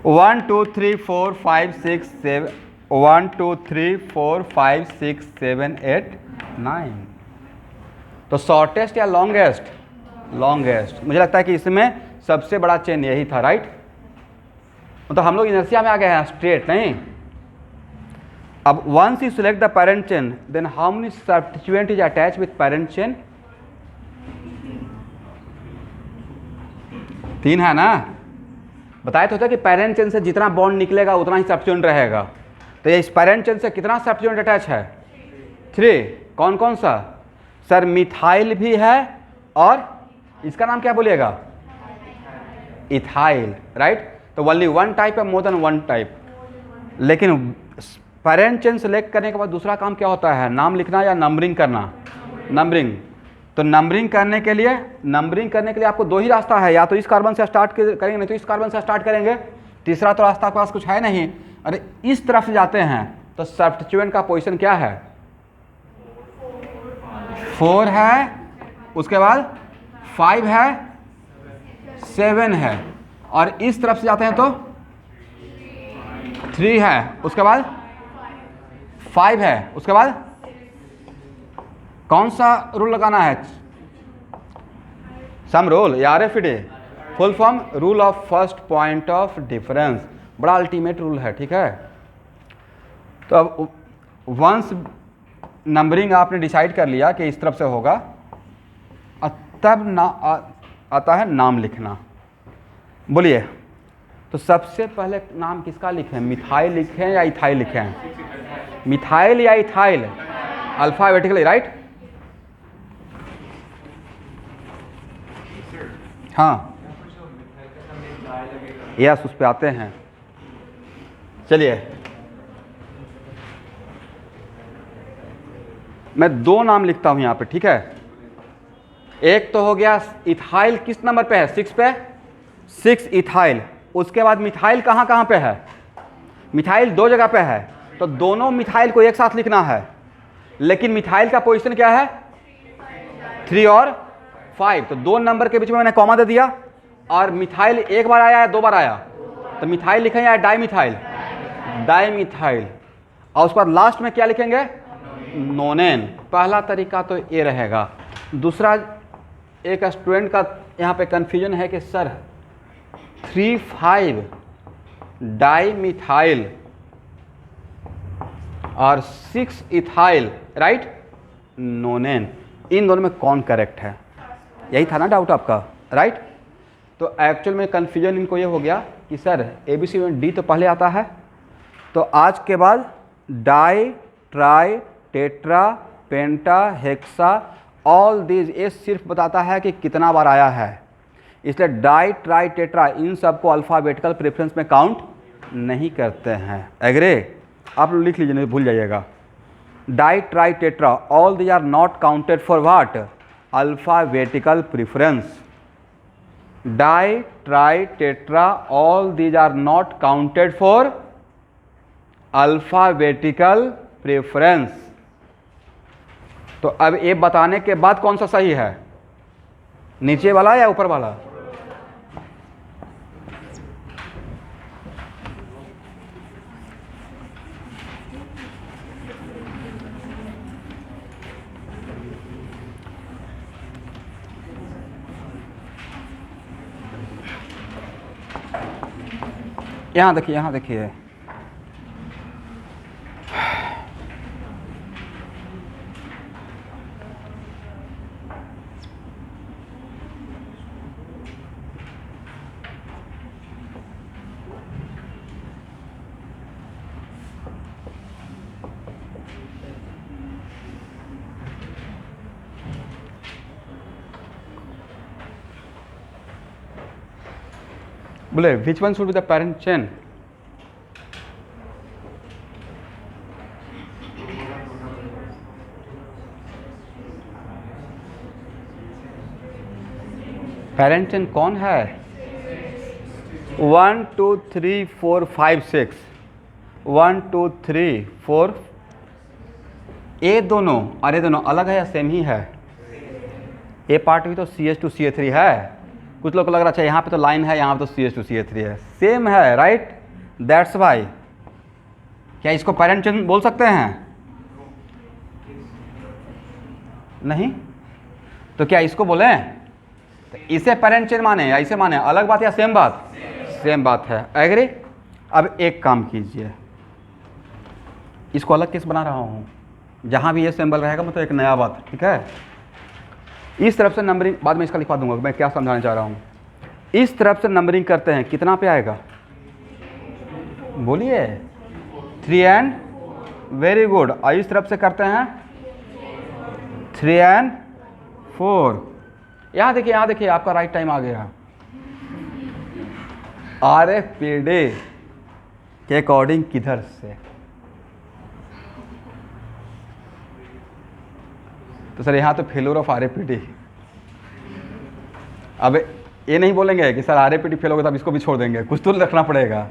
1 2 3 4 5 6 7 1 2 3 4 5 6 7 8 9। तो शॉर्टेस्ट या लॉन्गेस्ट? लॉन्गेस्ट। मुझे लगता है कि इसमें सबसे बड़ा चेन यही था, राइट। मतलब हम लोग इनर्शिया में आ गए हैं, स्ट्रेट नहीं। अब once you select the parent chain, then how many substituent is attach with parent chain? 3 है ना। बताया तो था कि पेरेंट चेन से जितना बॉन्ड निकलेगा उतना ही सब्स्टिट्यूएंट रहेगा। तो ये इस पेरेंट चेन से कितना सब्स्टिट्यूएंट अटैच है? 3। कौन कौन सा? सर मिथाइल भी है, और इसका नाम क्या बोलिएगा? Ethyl, right. तो ओनली वन टाइप है, मोर देन वन टाइप। लेकिन पेरेंट चेन सेलेक्ट करने के बाद दूसरा काम क्या होता है? नाम लिखना या नंबरिंग करना? नंबरिंग। तो नंबरिंग करने के लिए आपको 2 ही रास्ता है, या तो इस कार्बन से स्टार्ट करेंगे, नहीं तो इस कार्बन से स्टार्ट करेंगे। तीसरा तो रास्ता आपके पास कुछ है नहीं। अरे इस तरफ से जाते हैं तो सब्स्टिट्यूएंट का पोजीशन क्या है? 4 है, उसके बाद 5 है, 7 है, और इस तरफ से जाते हैं तो 3 है, उसके बाद 5 है, उसके बाद कौन सा रूल लगाना है? सम रूल या RFD, full form rule of first point of difference. बड़ा अल्टीमेट रूल है, ठीक है। तो अब वंस नंबरिंग आपने डिसाइड कर लिया कि इस तरफ से होगा, तब आता है नाम लिखना। बोलिए, तो सबसे पहले नाम किसका लिखें? मिथाइल लिखें या इथाइल लिखें? मिथाइल या इथाइल? Alphabetically, right. हाँ, यस, उस पे आते हैं। चलिए, मैं 2 नाम लिखता हूं यहां पे, ठीक है। एक तो हो गया इथाइल, किस नंबर पे है? 6 पे, 6 इथाइल। उसके बाद मिथाइल कहाँ कहाँ पे है? मिथाइल 2 जगह पे है, तो दोनों मिथाइल को एक साथ लिखना है। लेकिन मिथाइल का पोजीशन क्या है? 3 और 5। तो 2 नंबर के बीच में मैंने कॉमा दे दिया। और मिथाइल एक बार आया या 2 बार आया? तो मिथाइल लिखेंगे या डाईमिथाइल? डाईमिथाइल। और उसके बाद लास्ट में क्या लिखेंगे? नोनेन। पहला तरीका तो ये रहेगा। दूसरा, एक स्टूडेंट का यहाँ पे कन्फ्यूजन है कि सर 3,5 डाईमिथाइल और 6 इथाइल, राइट, नोनेन, इन दोनों में कौन करेक्ट है? यही था ना डाउट आपका, राइट। तो एक्चुअल में कन्फ्यूजन इनको ये हो गया कि सर ABC में D तो पहले आता है, तो आज के बाद di, tri, tetra, penta, hexa, all these, ये सिर्फ बताता है कि कितना बार आया है। इसलिए डाई, ट्राई, टेट्रा इन सबको अल्फ़ाबेटिकल प्रेफरेंस में काउंट नहीं करते हैं। एग्री? आप लोग लिख लीजिए, नहीं भूल जाइएगा। Di, tri, tetra, all these are not counted for what? Alphabetical preference. Di, tri, tetra, all these are not counted for alphabetical preference. तो अब ये बताने के बाद कौन सा सही है? नीचे वाला या ऊपर वाला? यहाँ देखिए, यहाँ देखिए, बोले which one should be the parent chain? Parent chain कौन है? 1 2 3 4 5 6 1 2 3 4। ये दोनों और ये दोनों अलग है या सेम ही है? ए पार्ट भी तो CH2CH3 है। कुछ लोग को लग रहा है यहाँ पे तो लाइन है, यहाँ पे तो CH2CH3 है, सेम है, राइट? That's why. क्या इसको पैरेंट चेन बोल सकते हैं? नहीं, तो क्या इसको बोलें? तो इसे पैरेंट चेन माने या इसे माने, अलग बात या सेम बात? सेम बात है, एग्री? अब एक काम कीजिए, इसको अलग केस बना रहा हूँ, जहाँ भी ये सिंबल रहेगा मतलब एक नया बात, ठीक है? इस तरफ से नंबरिंग बाद में इसका लिखवा दूंगा, मैं क्या समझाना चाह रहा हूँ। इस तरफ से नंबरिंग करते हैं, कितना पे आएगा? बोलिए 3 एंड, वेरी गुड। और इस तरफ से करते हैं 3 एंड 4। यहाँ देखिए आपका राइट टाइम आ गया। RFPD के अकॉर्डिंग किधर से? तो सर यहाँ तो फेलोर ऑफ RFPD। अब ये नहीं बोलेंगे कि सर RFPD फेल होगा तब इसको भी छोड़ देंगे, कुछ तो रखना पड़ेगा।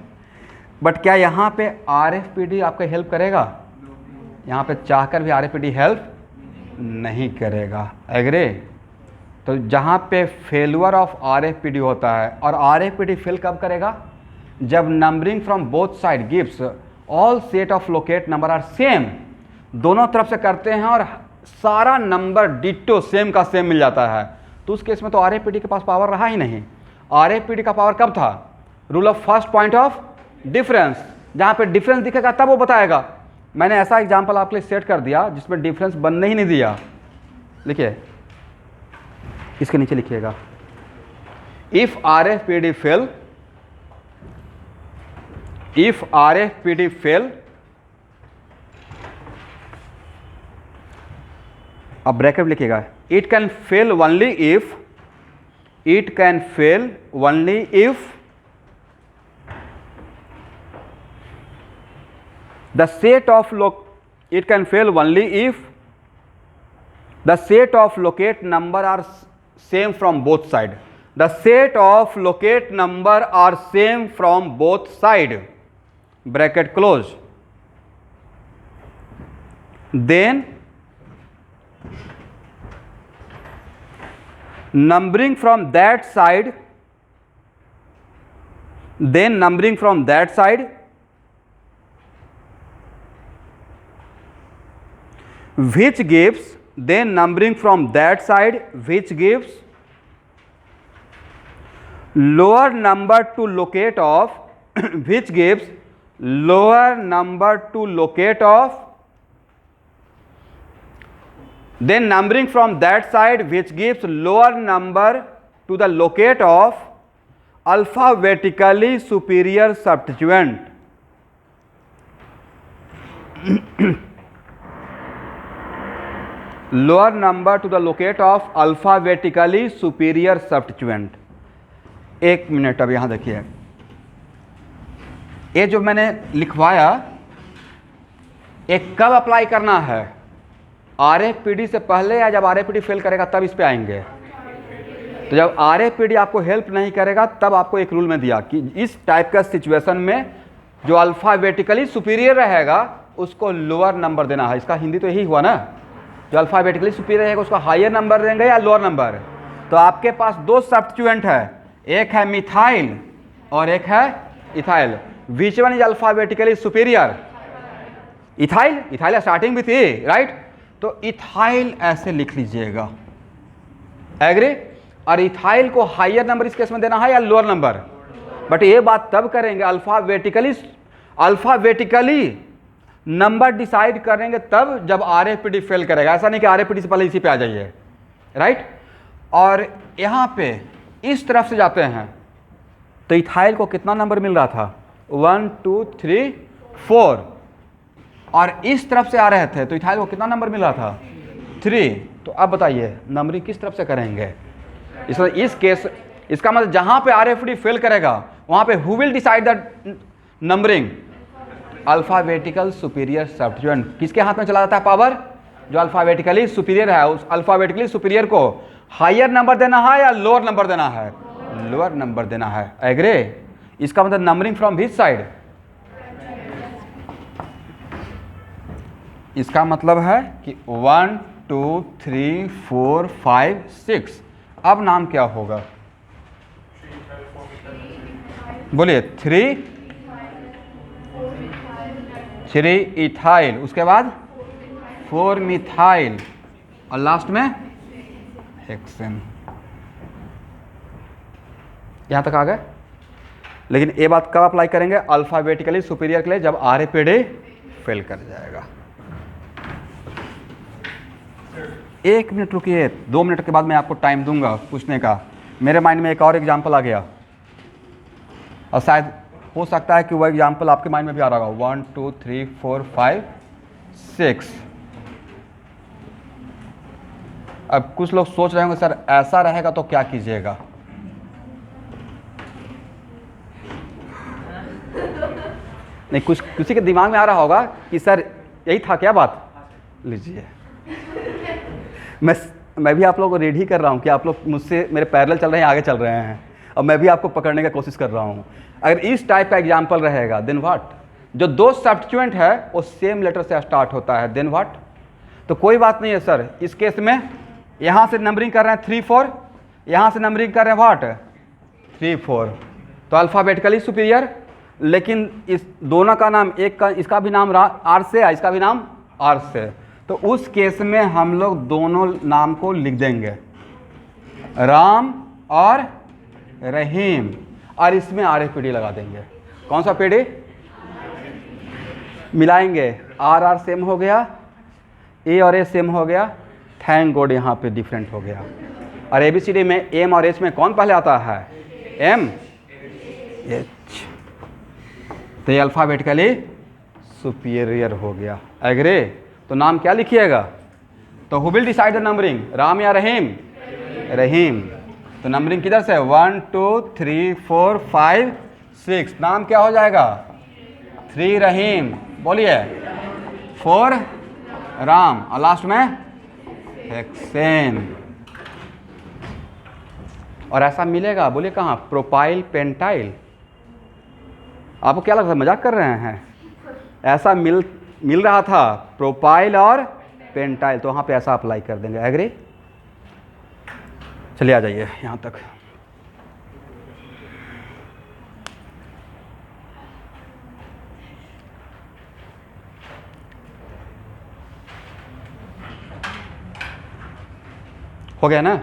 बट क्या यहाँ पे RFPD आपका हेल्प करेगा? यहाँ पे चाहकर भी RFPD हेल्प नहीं करेगा, एग्री? तो जहाँ पे फेलुअर ऑफ RFPD होता है, और RFPD फेल कब करेगा? जब numbering from both side gives all set of locate number are same. दोनों तरफ से करते हैं और सारा नंबर डिट्टो सेम का सेम मिल जाता है, तो उस केस में तो RFPD के पास पावर रहा ही नहीं। RFPD का पावर कब था? Rule of first point of difference. जहाँ पे डिफरेंस दिखेगा तब वो बताएगा। मैंने ऐसा एग्जाम्पल आपके लिए सेट कर दिया जिसमें डिफरेंस बनने ही नहीं दिया। लिखिए, इसके नीचे लिखिएगा, if RFPD fail, if RFPD fail, अब ब्रैकेट लिखिएगा, it can fail only if, it can fail only if the set of it can fail only if the set of locate number are same from both side. The set of locate number are same from both side, bracket close. Then numbering from that side, which gives, then numbering from that side which gives lower number to locate of which gives lower number to locate of, then numbering from that side which gives lower number to the locate of alphabetically superior substituent. Lower number two the locate of alphabetically superior substituent. एक minute, अब यहाँ देखिए, ये जो मैंने लिखवाया एक कब अप्लाई करना है? RFPD से पहले या जब RFPD फेल करेगा तब इस पे आएंगे? तो जब RFPD आपको हेल्प नहीं करेगा तब आपको एक रूल में दिया कि इस टाइप का सिचुएशन में जो अल्फाबेटिकली सुपीरियर रहेगा उसको लोअर नंबर देना है। इसका हिंदी तो यही हुआ ना, जो अल्फाबेटिकली सुपीरियर रहेगा उसको हायर नंबर देंगे या लोअर नंबर। तो आपके पास दो सब्स्टिट्यूएंट है, एक है मिथाइल और एक है ethyl. Which one is alphabetically superior? Ethyl. Ethyl starting with A, right? तो इथाइल ऐसे लिख लीजिएगा, एग्री? और इथाइल को हायर नंबर इस केस में देना है या लोअर नंबर? बट ये बात तब करेंगे अल्फाबेटिकली नंबर डिसाइड करेंगे तब जब RFPD फेल करेगा। ऐसा नहीं कि RFPD से पहले इसी पे आ जाइए, राइट? और यहाँ पे इस तरफ से जाते हैं तो इथाइल को कितना नंबर मिल रहा था? 1 2 3 4। और इस तरफ से आ रहे थे तो इथाइल को कितना नंबर मिल रहा था? 3। तो अब बताइए नंबरिंग किस तरफ से करेंगे? इस केस इसका मतलब जहाँ पे RFPD फेल करेगा वहाँ पे who will decide the numbering? Alphabetical superior substituent. किसके हाथ में चला जाता है पावर? जो अल्फाबेटिकली सुपीरियर है, उस अल्फाबेटिकली सुपीरियर को हायर नंबर देना है या लोअर नंबर देना है? लोअर नंबर देना है, एग्री? इसका मतलब नंबरिंग फ्रॉम विच साइड? इसका मतलब है कि 1 2 3 4 5 6। अब नाम क्या होगा? बोलिए। 3 इथाइल, उसके बाद 4 मिथाइल और लास्ट में हेक्सेन। यहां तक आ गए। लेकिन ये बात कब अप्लाई करेंगे? अल्फाबेटिकली सुपीरियर के लिए, जब RAPD फेल कर जाएगा। 1 मिनट रुकिए, 2 मिनट के बाद मैं आपको टाइम दूंगा पूछने का। मेरे माइंड में एक और एग्जाम्पल आ गया और शायद हो सकता है कि वो एग्जाम्पल आपके माइंड में भी आ रहा होगा। 1 2 3 4 5 6। अब कुछ लोग सोच रहे होंगे सर ऐसा रहेगा तो क्या कीजिएगा? नहीं, कुछ किसी के दिमाग में आ रहा होगा कि सर यही था क्या बात? लीजिए, मैं भी आप लोगों को रेडी कर रहा हूँ कि आप लोग मुझसे मेरे पैरेलल चल रहे हैं, आगे चल रहे हैं, और मैं भी आपको पकड़ने की कोशिश कर रहा हूँ। अगर इस टाइप का एग्जाम्पल रहेगा देन व्हाट? जो 2 सब्स्टिट्यूएंट है वो सेम लेटर से स्टार्ट होता है, देन व्हाट? तो कोई बात नहीं है सर। इस केस में यहाँ से नंबरिंग कर रहे हैं 3 4, यहाँ से नंबरिंग कर रहे हैं व्हाट? 3 4। तो अल्फ़ाबेटिकली सुपीरियर, लेकिन इस दोनों का नाम, एक का इसका भी नाम R से है, इसका भी नाम R से। तो उस केस में हम लोग दोनों नाम को लिख देंगे, राम और रहीम, और इसमें RAPD लगा देंगे। कौन सा PD? मिलाएंगे, R सेम हो गया, A और A सेम हो गया। थैंक गॉड यहाँ पे डिफरेंट हो गया। और ABCD में M और H में कौन पहले आता है? M H। तो ये अल्फ़ाबेटिकली सुपीरियर हो गया। एग्री? तो नाम क्या लिखिएगा? तो who will decide the numbering, Ram या रहीम? रहीम। तो नंबरिंग किधर से? 1 2 3 4 5 6। नाम क्या हो जाएगा? 3 रहीम, बोलिए, 4 राम, और लास्ट में हेक्सेन। और ऐसा मिलेगा, बोलिए कहाँ? Propyl pentyl. आपको क्या लगता है मजाक कर रहे हैं? ऐसा मिल रहा था, प्रोपाइल और पेंटाइल, तो वहाँ पे ऐसा अप्लाई कर देंगे। एग्री? चलिए आ जाइए यहाँ तक। हो गया ना?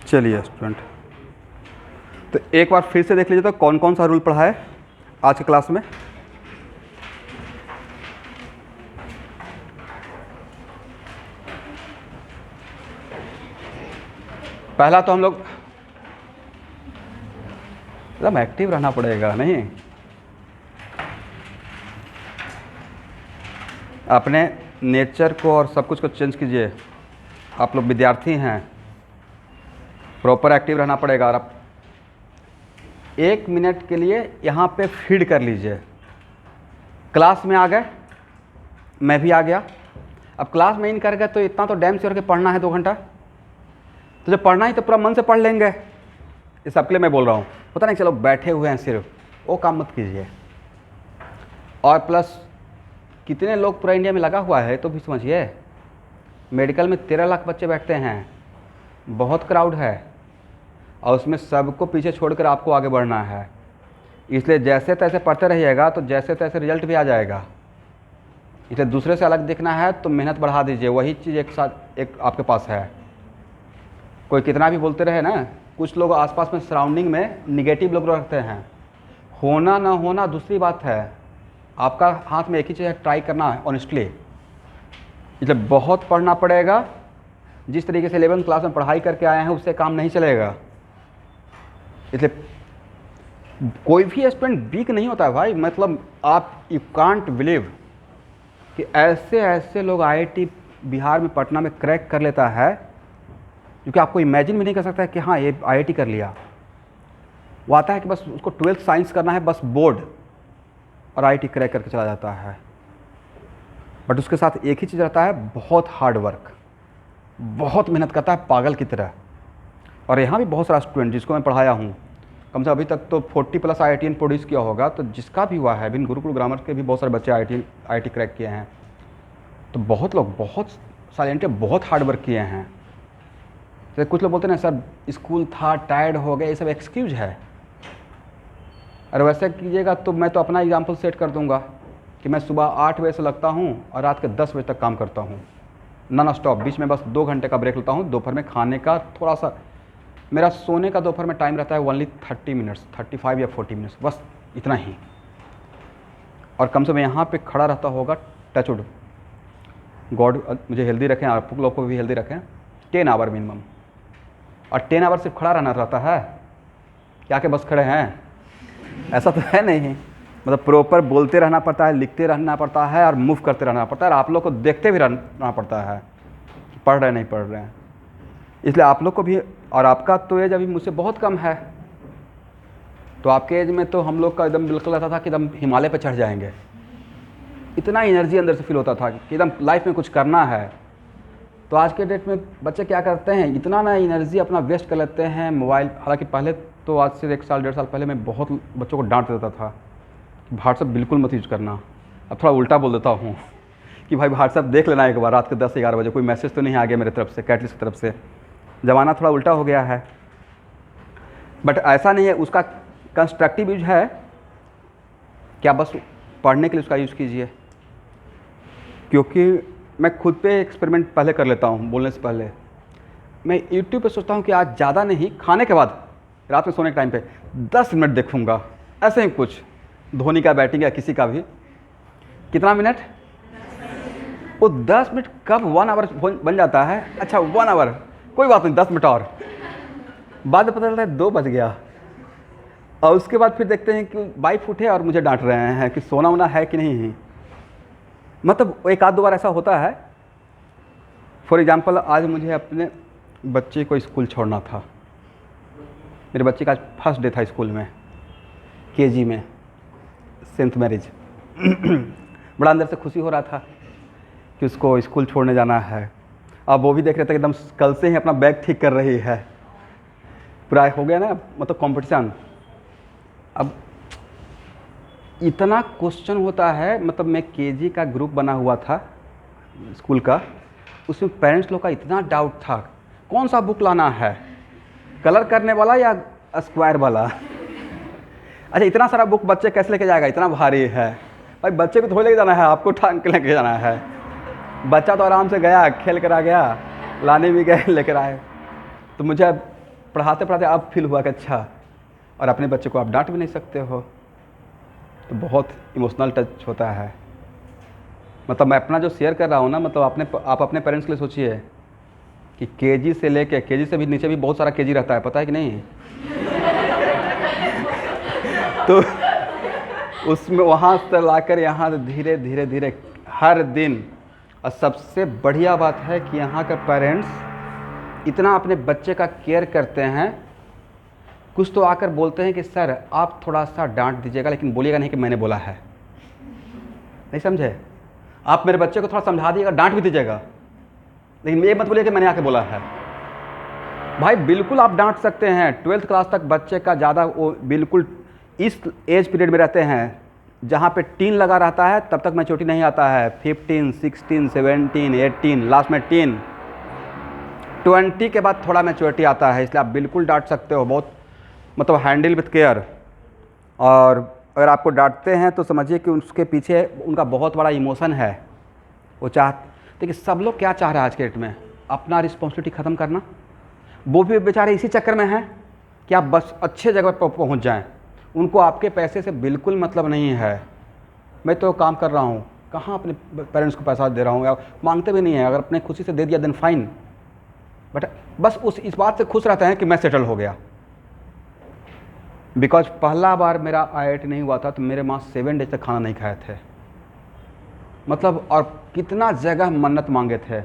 चलिए स्टूडेंट, तो एक बार फिर से देख लीजिए तो कौन कौन सा रूल पढ़ा है आज की क्लास में। पहला तो हम लोग एकदम एक्टिव रहना पड़ेगा, नहीं? अपने नेचर को और सब कुछ को चेंज कीजिए। आप लोग विद्यार्थी हैं, प्रॉपर एक्टिव रहना पड़ेगा। और आप 1 मिनट के लिए यहाँ पे फीड कर लीजिए। क्लास में आ गए, मैं भी आ गया। अब क्लास में इन कर गए तो इतना तो डैम श्योर के पढ़ना है 2 घंटा। तो जब पढ़ना ही तो पूरा मन से पढ़ लेंगे। इस सबके लिए मैं बोल रहा हूँ, पता नहीं चलो बैठे हुए हैं सिर्फ, वो काम मत कीजिए। और प्लस कितने लोग पूरा इंडिया में लगा हुआ है तो भी समझिए। मेडिकल में 13 लाख बच्चे बैठते हैं, बहुत क्राउड है, और उसमें सबको पीछे छोड़कर आपको आगे बढ़ना है। इसलिए जैसे तैसे पढ़ते रहिएगा तो जैसे तैसे रिजल्ट भी आ जाएगा। इसलिए दूसरे से अलग दिखना है तो मेहनत बढ़ा दीजिए। वही चीज़ एक आपके पास है। कोई कितना भी बोलते रहे ना, कुछ लोग आसपास में सराउंडिंग में निगेटिव लोग रखते हैं। होना ना होना दूसरी बात है, आपका हाथ में एक ही चीज़ है, ट्राई करना है ऑनेस्टली। इसलिए बहुत पढ़ना पड़ेगा। जिस तरीके से 11th क्लास में पढ़ाई करके आए हैं उससे काम नहीं चलेगा। इसलिए कोई भी स्टूडेंट वीक नहीं होता है भाई। मतलब आप यू कांट बिलीव कि ऐसे ऐसे लोग IIT बिहार में, पटना में क्रैक कर लेता है क्योंकि आपको इमेजिन भी नहीं कर सकता है कि हाँ ये IIT कर लिया। वो आता है कि बस उसको 12th साइंस करना है, बस बोर्ड, और IIT क्रैक करके चला जाता है। बट उसके साथ एक ही चीज़ रहता है, बहुत हार्ड वर्क, बहुत मेहनत करता है पागल की तरह। और यहाँ भी बहुत सारा स्टूडेंट जिसको मैं पढ़ाया हूँ, कम से अभी तक तो 40+ IITian प्रोड्यूस किया होगा, तो जिसका भी हुआ है, बिन गुरुकुल ग्रामर के भी बहुत सारे बच्चे IIT क्रैक किए हैं। तो बहुत लोग बहुत साइलेंट, बहुत हार्ड वर्क किए हैं। तो कुछ लोग बोलते हैं ना सर स्कूल था, टायर्ड हो गए, ये सब एक्सक्यूज है। अरे वैसे कीजिएगा तो मैं तो अपना एग्जाम्पल सेट कर दूंगा कि मैं सुबह 8 बजे से लगता हूँ और रात के 10 बजे तक काम करता हूँ, नॉन स्टॉप। बीच में बस 2 घंटे का ब्रेक लेता हूँ, दोपहर में खाने का थोड़ा सा, मेरा सोने का दोपहर में टाइम रहता है ओनली 30 मिनट्स, 35 या 40 मिनट्स, बस इतना ही। और कम से कम यहाँ पे खड़ा रहता होगा, टचवुड, गॉड मुझे हेल्दी रखें, आप लोग को भी हेल्दी रखें, 10 आवर मिनिमम। और 10 आवर सिर्फ खड़ा रहना रहता है, क्या के बस खड़े हैं, ऐसा तो है नहीं। मतलब प्रॉपर बोलते रहना पड़ता है, लिखते रहना पड़ता है, और मूव करते रहना पड़ता है, और आप लोग को देखते भी रहना पड़ता है पढ़ रहे नहीं पढ़ रहे हैं। इसलिए आप लोग को भी, और आपका तो एज अभी मुझसे बहुत कम है, तो आपके एज में तो हम लोग का एकदम बिल्कुल ऐसा था कि एकदम हिमालय पे चढ़ जाएंगे, इतना एनर्जी अंदर से फील होता था कि एकदम लाइफ में कुछ करना है। तो आज के डेट में बच्चे क्या करते हैं, इतना ना एनर्जी अपना वेस्ट कर लेते हैं मोबाइल। हालांकि पहले तो आज से 1 साल 1.5 साल पहले मैं बहुत बच्चों को डांट देता था कि व्हाट्सअप बिल्कुल मत यूज करना। अब थोड़ा उल्टा बोल देता हूँ कि भाई व्हाट्सअप देख लेना एक बार, रात के 10-11 बजे कोई मैसेज तो नहीं आ गया मेरे तरफ से, कैटलिस्ट की तरफ से। ज़माना थोड़ा उल्टा हो गया है, बट ऐसा नहीं है, उसका कंस्ट्रक्टिव यूज है क्या, बस पढ़ने के लिए उसका यूज़ कीजिए। क्योंकि मैं खुद पे एक्सपेरिमेंट पहले कर लेता हूँ, बोलने से पहले मैं यूट्यूब पे सोचता हूँ कि आज ज़्यादा नहीं, खाने के बाद रात में सोने के टाइम पे 10 मिनट देखूँगा, ऐसे ही कुछ, धोनी का बैटिंग या किसी का भी। कितना मिनट, वो 10 मिनट कब 1 आवर बन जाता है। अच्छा 1 आवर, कोई बात नहीं, 10 मिनट और, बाद में पता चलता है 2 बज गया। और उसके बाद फिर देखते हैं कि वाइफ उठे और मुझे डांट रहे हैं कि सोना वोना है कि नहीं है। मतलब एक आध 2 बार ऐसा होता है। फॉर एग्जांपल आज मुझे अपने बच्चे को स्कूल छोड़ना था, मेरे बच्चे का आज फर्स्ट डे था स्कूल में, KG में, सेंट मैरिज। बड़ा अंदर से खुशी हो रहा था कि उसको स्कूल छोड़ने जाना है। अब वो भी देख रहे थे एकदम कल से ही अपना बैग ठीक कर रही है, पूरा हो गया ना, मतलब कंपटीशन। अब इतना क्वेश्चन होता है, मतलब मैं KG का ग्रुप बना हुआ था स्कूल का, उसमें पेरेंट्स लोग का इतना डाउट था कौन सा बुक लाना है, कलर करने वाला या स्क्वायर वाला। अच्छा इतना सारा बुक बच्चे कैसे लेके जाएगा, इतना भारी है। भाई बच्चे को थोड़ी लेके जाना है, आपको टांग के लेके जाना है। बच्चा तो आराम से गया, खेल कर आ गया, लाने भी गए, लेकर आए। तो मुझे अब पढ़ाते पढ़ाते अब फील हुआ कि अच्छा, और अपने बच्चे को आप डांट भी नहीं सकते हो, तो बहुत इमोशनल टच होता है। मतलब मैं अपना जो शेयर कर रहा हूँ ना, मतलब आप अपने पेरेंट्स के लिए सोचिए कि KG से लेके, KG से भी नीचे भी बहुत सारा KG रहता है, पता है कि नहीं। तो उसमें वहाँ से लाकर यहाँ धीरे धीरे धीरे हर दिन। और सबसे बढ़िया बात है कि यहाँ के पेरेंट्स इतना अपने बच्चे का केयर करते हैं, कुछ तो आकर बोलते हैं कि सर आप थोड़ा सा डांट दीजिएगा, लेकिन बोलिएगा नहीं कि मैंने बोला है। नहीं समझे, आप मेरे बच्चे को थोड़ा समझा दीजिएगा, डांट भी दीजिएगा, लेकिन ये मत बोलिए कि मैंने आके बोला है। भाई बिल्कुल आप डांट सकते हैं। 12th क्लास तक बच्चे का ज़्यादा वो बिल्कुल इस एज पीरियड में रहते हैं जहाँ पे टीन लगा रहता है, तब तक मैच्योरिटी नहीं आता है। 15, 16, 17, 18, लास्ट में 10, 20 के बाद थोड़ा मैच्योरिटी आता है। इसलिए आप बिल्कुल डांट सकते हो, बहुत मतलब हैंडल विथ केयर। और अगर आपको डांटते हैं तो समझिए कि उसके पीछे उनका बहुत बड़ा इमोशन है। वो देखिए सब लोग क्या चाह रहे हैं आज के डेट में, अपना रिस्पॉन्सिबिलिटी ख़त्म करना। वो भी बेचारे इसी चक्कर में हैं कि आप बस अच्छे जगह पर पहुंच जाएं। उनको आपके पैसे से बिल्कुल मतलब नहीं है। मैं तो काम कर रहा हूँ, कहाँ अपने पेरेंट्स को पैसा दे रहा हूँ, या मांगते भी नहीं है। अगर अपने खुशी से दे दिया देन फाइन, बट बस इस बात से खुश रहते हैं कि मैं सेटल हो गया। बिकॉज पहला बार मेरा IIT नहीं हुआ था तो मेरे माँ 7 डेज तक खाना नहीं खाए थे। मतलब और कितना जगह मन्नत मांगे थे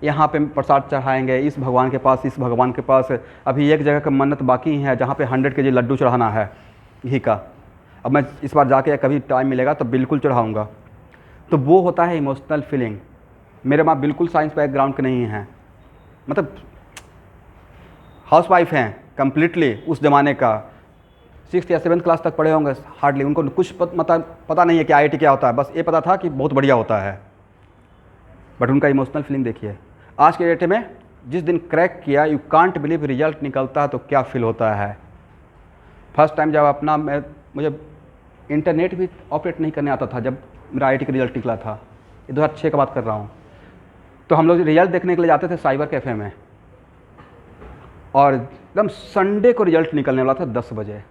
यहाँ पे प्रसाद चढ़ाएंगे इस भगवान के पास, इस भगवान के पास। अभी एक जगह का मन्नत बाकी है जहाँ पे 100 kg लड्डू चढ़ाना है घी का। अब मैं इस बार जाके कभी टाइम मिलेगा तो बिल्कुल चढ़ाऊँगा। तो वो होता है इमोशनल फीलिंग। मेरे माँ बिल्कुल साइंस बैकग्राउंड के नहीं हैं, मतलब हाउसवाइफ हैं कम्प्लीटली, उस ज़माने का 6th या 7th क्लास तक पढ़े होंगे हार्डली। उनको कुछ पता नहीं है कि IIT क्या होता है, बस ये पता था कि बहुत बढ़िया होता है। बट उनका इमोशनल फीलिंग देखिए। आज के डेट में जिस दिन क्रैक किया, यू कांट बिलीव, रिजल्ट निकलता है तो क्या फील होता है। फर्स्ट टाइम जब अपना मुझे इंटरनेट भी ऑपरेट नहीं करने आता था, जब मेरा IIT का रिजल्ट निकला था, ये 2006 का बात कर रहा हूँ। तो हम लोग रिजल्ट देखने के लिए जाते थे साइबर कैफ़े में, और एकदम संडे को रिजल्ट निकलने वाला था 10 बजे।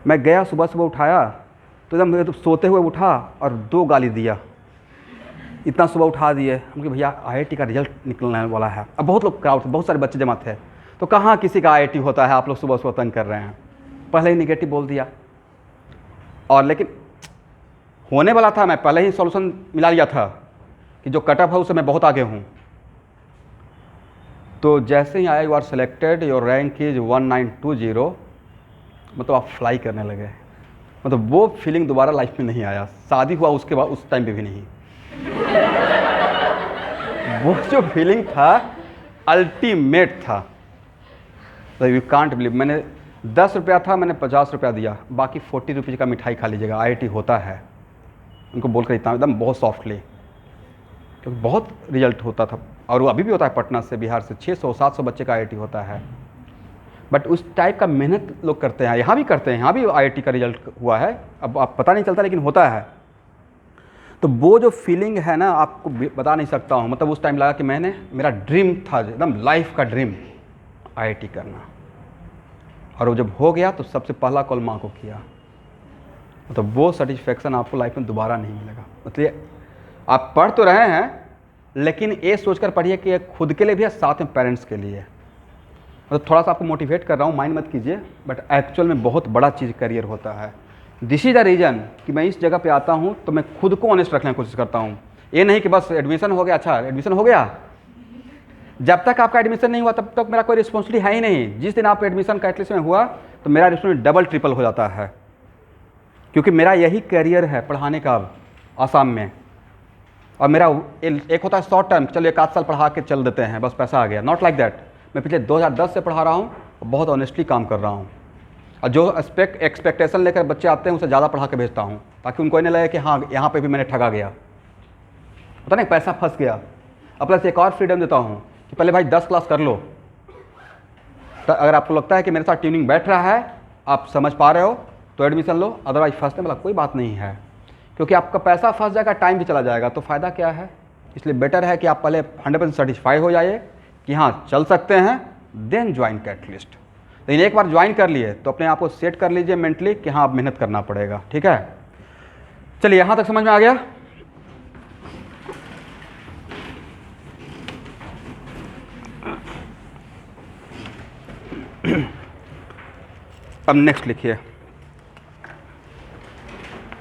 मैं गया, सुबह उठाया तो एकदम सोते हुए उठा और 2 गाली दिया। इतना सुबह उठा दिए हम कि भैया IIT का रिजल्ट निकलने वाला है। अब बहुत लोग क्राउड थे, बहुत सारे बच्चे जमा थे, तो कहाँ किसी का IIT होता है, आप लोग सुबह तंग कर रहे हैं। पहले ही निगेटिव बोल दिया, और लेकिन होने वाला था, मैं पहले ही सॉल्यूशन मिला लिया था कि जो कट ऑफ है उससे मैं बहुत आगे हूँ। तो जैसे ही आया you are selected, your rank is 1920, मतलब आप फ्लाई करने लगे। मतलब वो फीलिंग दोबारा लाइफ में नहीं आया। शादी हुआ उसके बाद, उस टाइम पे भी नहीं। वो जो फीलिंग था अल्टीमेट था। तो यू कांट बिलीव, मैंने 10 रुपया था, मैंने 50 रुपया दिया, बाकी 40 रुपीज़ का मिठाई खा लीजिएगा, IIT होता है। उनको बोलकर इतना एकदम बहुत सॉफ्टली, क्योंकि बहुत रिजल्ट होता था, और वो अभी भी होता है। पटना से, बिहार से 600-700 बच्चे का IIT होता है। बट उस टाइप का मेहनत लोग करते हैं, यहाँ भी करते हैं, यहाँ भी IIT का रिजल्ट हुआ है। अब आप पता नहीं चलता, लेकिन होता है। तो वो जो फीलिंग है ना, आपको बता नहीं सकता हूँ। मतलब उस टाइम लगा कि मेरा ड्रीम था, एकदम लाइफ का ड्रीम, IIT करना। और वो जब हो गया तो सबसे पहला कॉल माँ को किया। मतलब वो सेटिस्फेक्शन आपको लाइफ में दोबारा नहीं मिलेगा। मतलब आप पढ़ तो रहे हैं, लेकिन ये सोचकर पढ़िए कि खुद के लिए भी है, साथ में पेरेंट्स के लिए। मतलब थोड़ा सा आपको मोटिवेट कर रहा हूँ, माइंड मत कीजिए, बट एक्चुअल में बहुत बड़ा चीज़ करियर होता है। दिस इज़ द रीज़न कि मैं इस जगह पे आता हूँ, तो मैं खुद को ऑनेस्ट रखने की कोशिश करता हूँ। ये नहीं कि बस एडमिशन हो गया, अच्छा एडमिशन हो गया, जब तक आपका एडमिशन नहीं हुआ तब तक मेरा कोई रिस्पॉन्सिबिलिटी है ही नहीं। जिस दिन आप एडमिशन कैटलिस्ट में हुआ तो मेरा रिस्पॉन्सिबिलिटी डबल ट्रिपल हो जाता है, क्योंकि मेरा यही करियर है पढ़ाने का आसाम में। और मेरा एक होता है शॉर्ट टर्म, चलो 1 आध साल पढ़ा के चल देते हैं, बस पैसा आ गया। Not like that. मैं पिछले 2010 से पढ़ा रहा हूँ और बहुत ऑनेस्टली काम कर रहा हूँ। और जो एक्सपेक्टेशन लेकर बच्चे आते हैं उसे ज़्यादा पढ़ा के भेजता हूँ, ताकि उनको नहीं लगे कि हाँ यहाँ पे भी मैंने ठगा गया, पता नहीं पैसा फंस गया। अब प्लस एक और फ्रीडम देता हूँ कि पहले भाई 10 क्लास कर लो, तो अगर आपको लगता है कि मेरे साथ ट्यूनिंग बैठ रहा है, आप समझ पा रहे हो, तो एडमिशन लो। अदरवाइज फंसने वाला कोई बात नहीं है, क्योंकि आपका पैसा फंस जाएगा, टाइम भी चला जाएगा, तो फ़ायदा क्या है। इसलिए बेटर है कि आप पहले 100% सेटिस्फाई हो जाइए कि हाँ चल सकते हैं, देन ज्वाइन कैटलिस्ट। लेकिन एक बार ज्वाइन कर लिए तो अपने आप को सेट कर लीजिए मेंटली कि हाँ अब मेहनत करना पड़ेगा। ठीक है, चलिए यहाँ तक समझ में आ गया। अब नेक्स्ट लिखिए,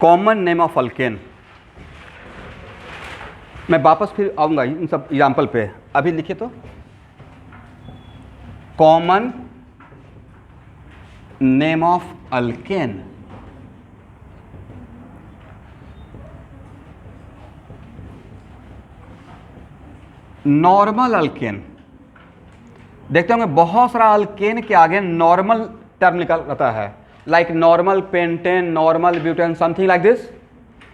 कॉमन नेम ऑफ अल्केन। मैं वापस फिर आऊँगा इन सब एग्जाम्पल पे, अभी लिखिए तो common name of alkane. Normal alkane, देखते होंगे बहुत सारा अल्केन के आगे नॉर्मल टर्म निकल आता है, like normal pentane, normal butane, something like this.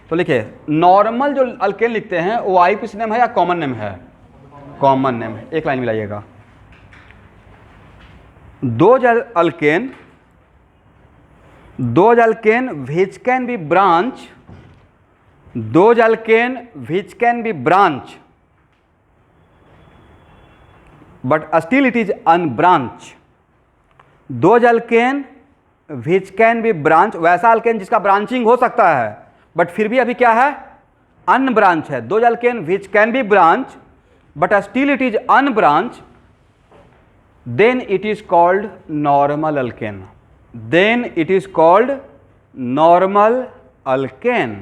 तो लिखिए नॉर्मल जो अल्केन लिखते हैं वो IUPAC नेम है या कॉमन नेम है? कॉमन नेम है। एक line मिलाइएगा, those alkane which can be branch, those alkane which can be branch but still it is unbranch, those alkane which can be branch, वैसा alkane जिसका branching हो सकता है बट फिर भी अभी क्या है, अनब्रांच है। those alkane which can be branch but still it is unbranch, then it is called normal alkane, then it is called normal alkane।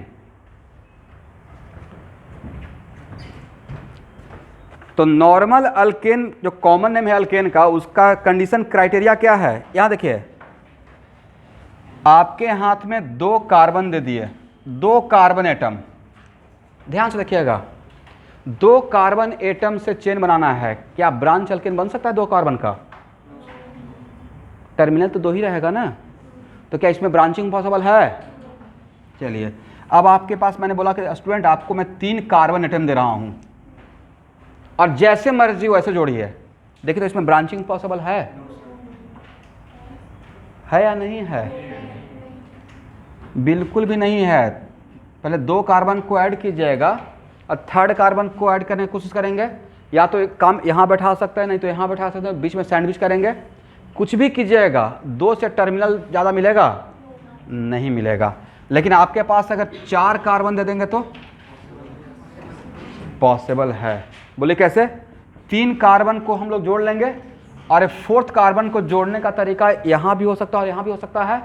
तो नॉर्मल अल्केन जो कॉमन नेम है अल्केन का, उसका कंडीशन क्राइटेरिया क्या है? यहां देखिए, आपके हाथ में 2 कार्बन दे दिए, 2 कार्बन एटम, ध्यान से देखिएगा, 2 कार्बन एटम से चेन बनाना है। क्या ब्रांच अल्केन बन सकता है 2 कार्बन का? टर्मिनल तो 2 ही रहेगा ना, तो क्या इसमें ब्रांचिंग पॉसिबल है? चलिए, अब आपके पास मैंने बोला कि स्टूडेंट आपको मैं 3 कार्बन एटम दे रहा हूं और जैसे मर्जी वैसे जोड़िए, देखिए तो इसमें ब्रांचिंग पॉसिबल है या नहीं है? बिल्कुल भी नहीं है। पहले 2 कार्बन को ऐड कीजिएगा और 3rd कार्बन को ऐड करने की कोशिश करेंगे, या तो एक काम यहाँ बैठा सकते हैं, नहीं तो यहाँ बैठा सकते हैं, बीच में सैंडविच करेंगे, कुछ भी कीजिएगा, 2 से टर्मिनल ज़्यादा मिलेगा? नहीं मिलेगा। लेकिन आपके पास अगर 4 कार्बन दे देंगे तो पॉसिबल है। बोले कैसे? 3 कार्बन को हम लोग जोड़ लेंगे और 4th कार्बन को जोड़ने का तरीका यहाँ भी हो सकता है और यहाँ भी हो सकता है।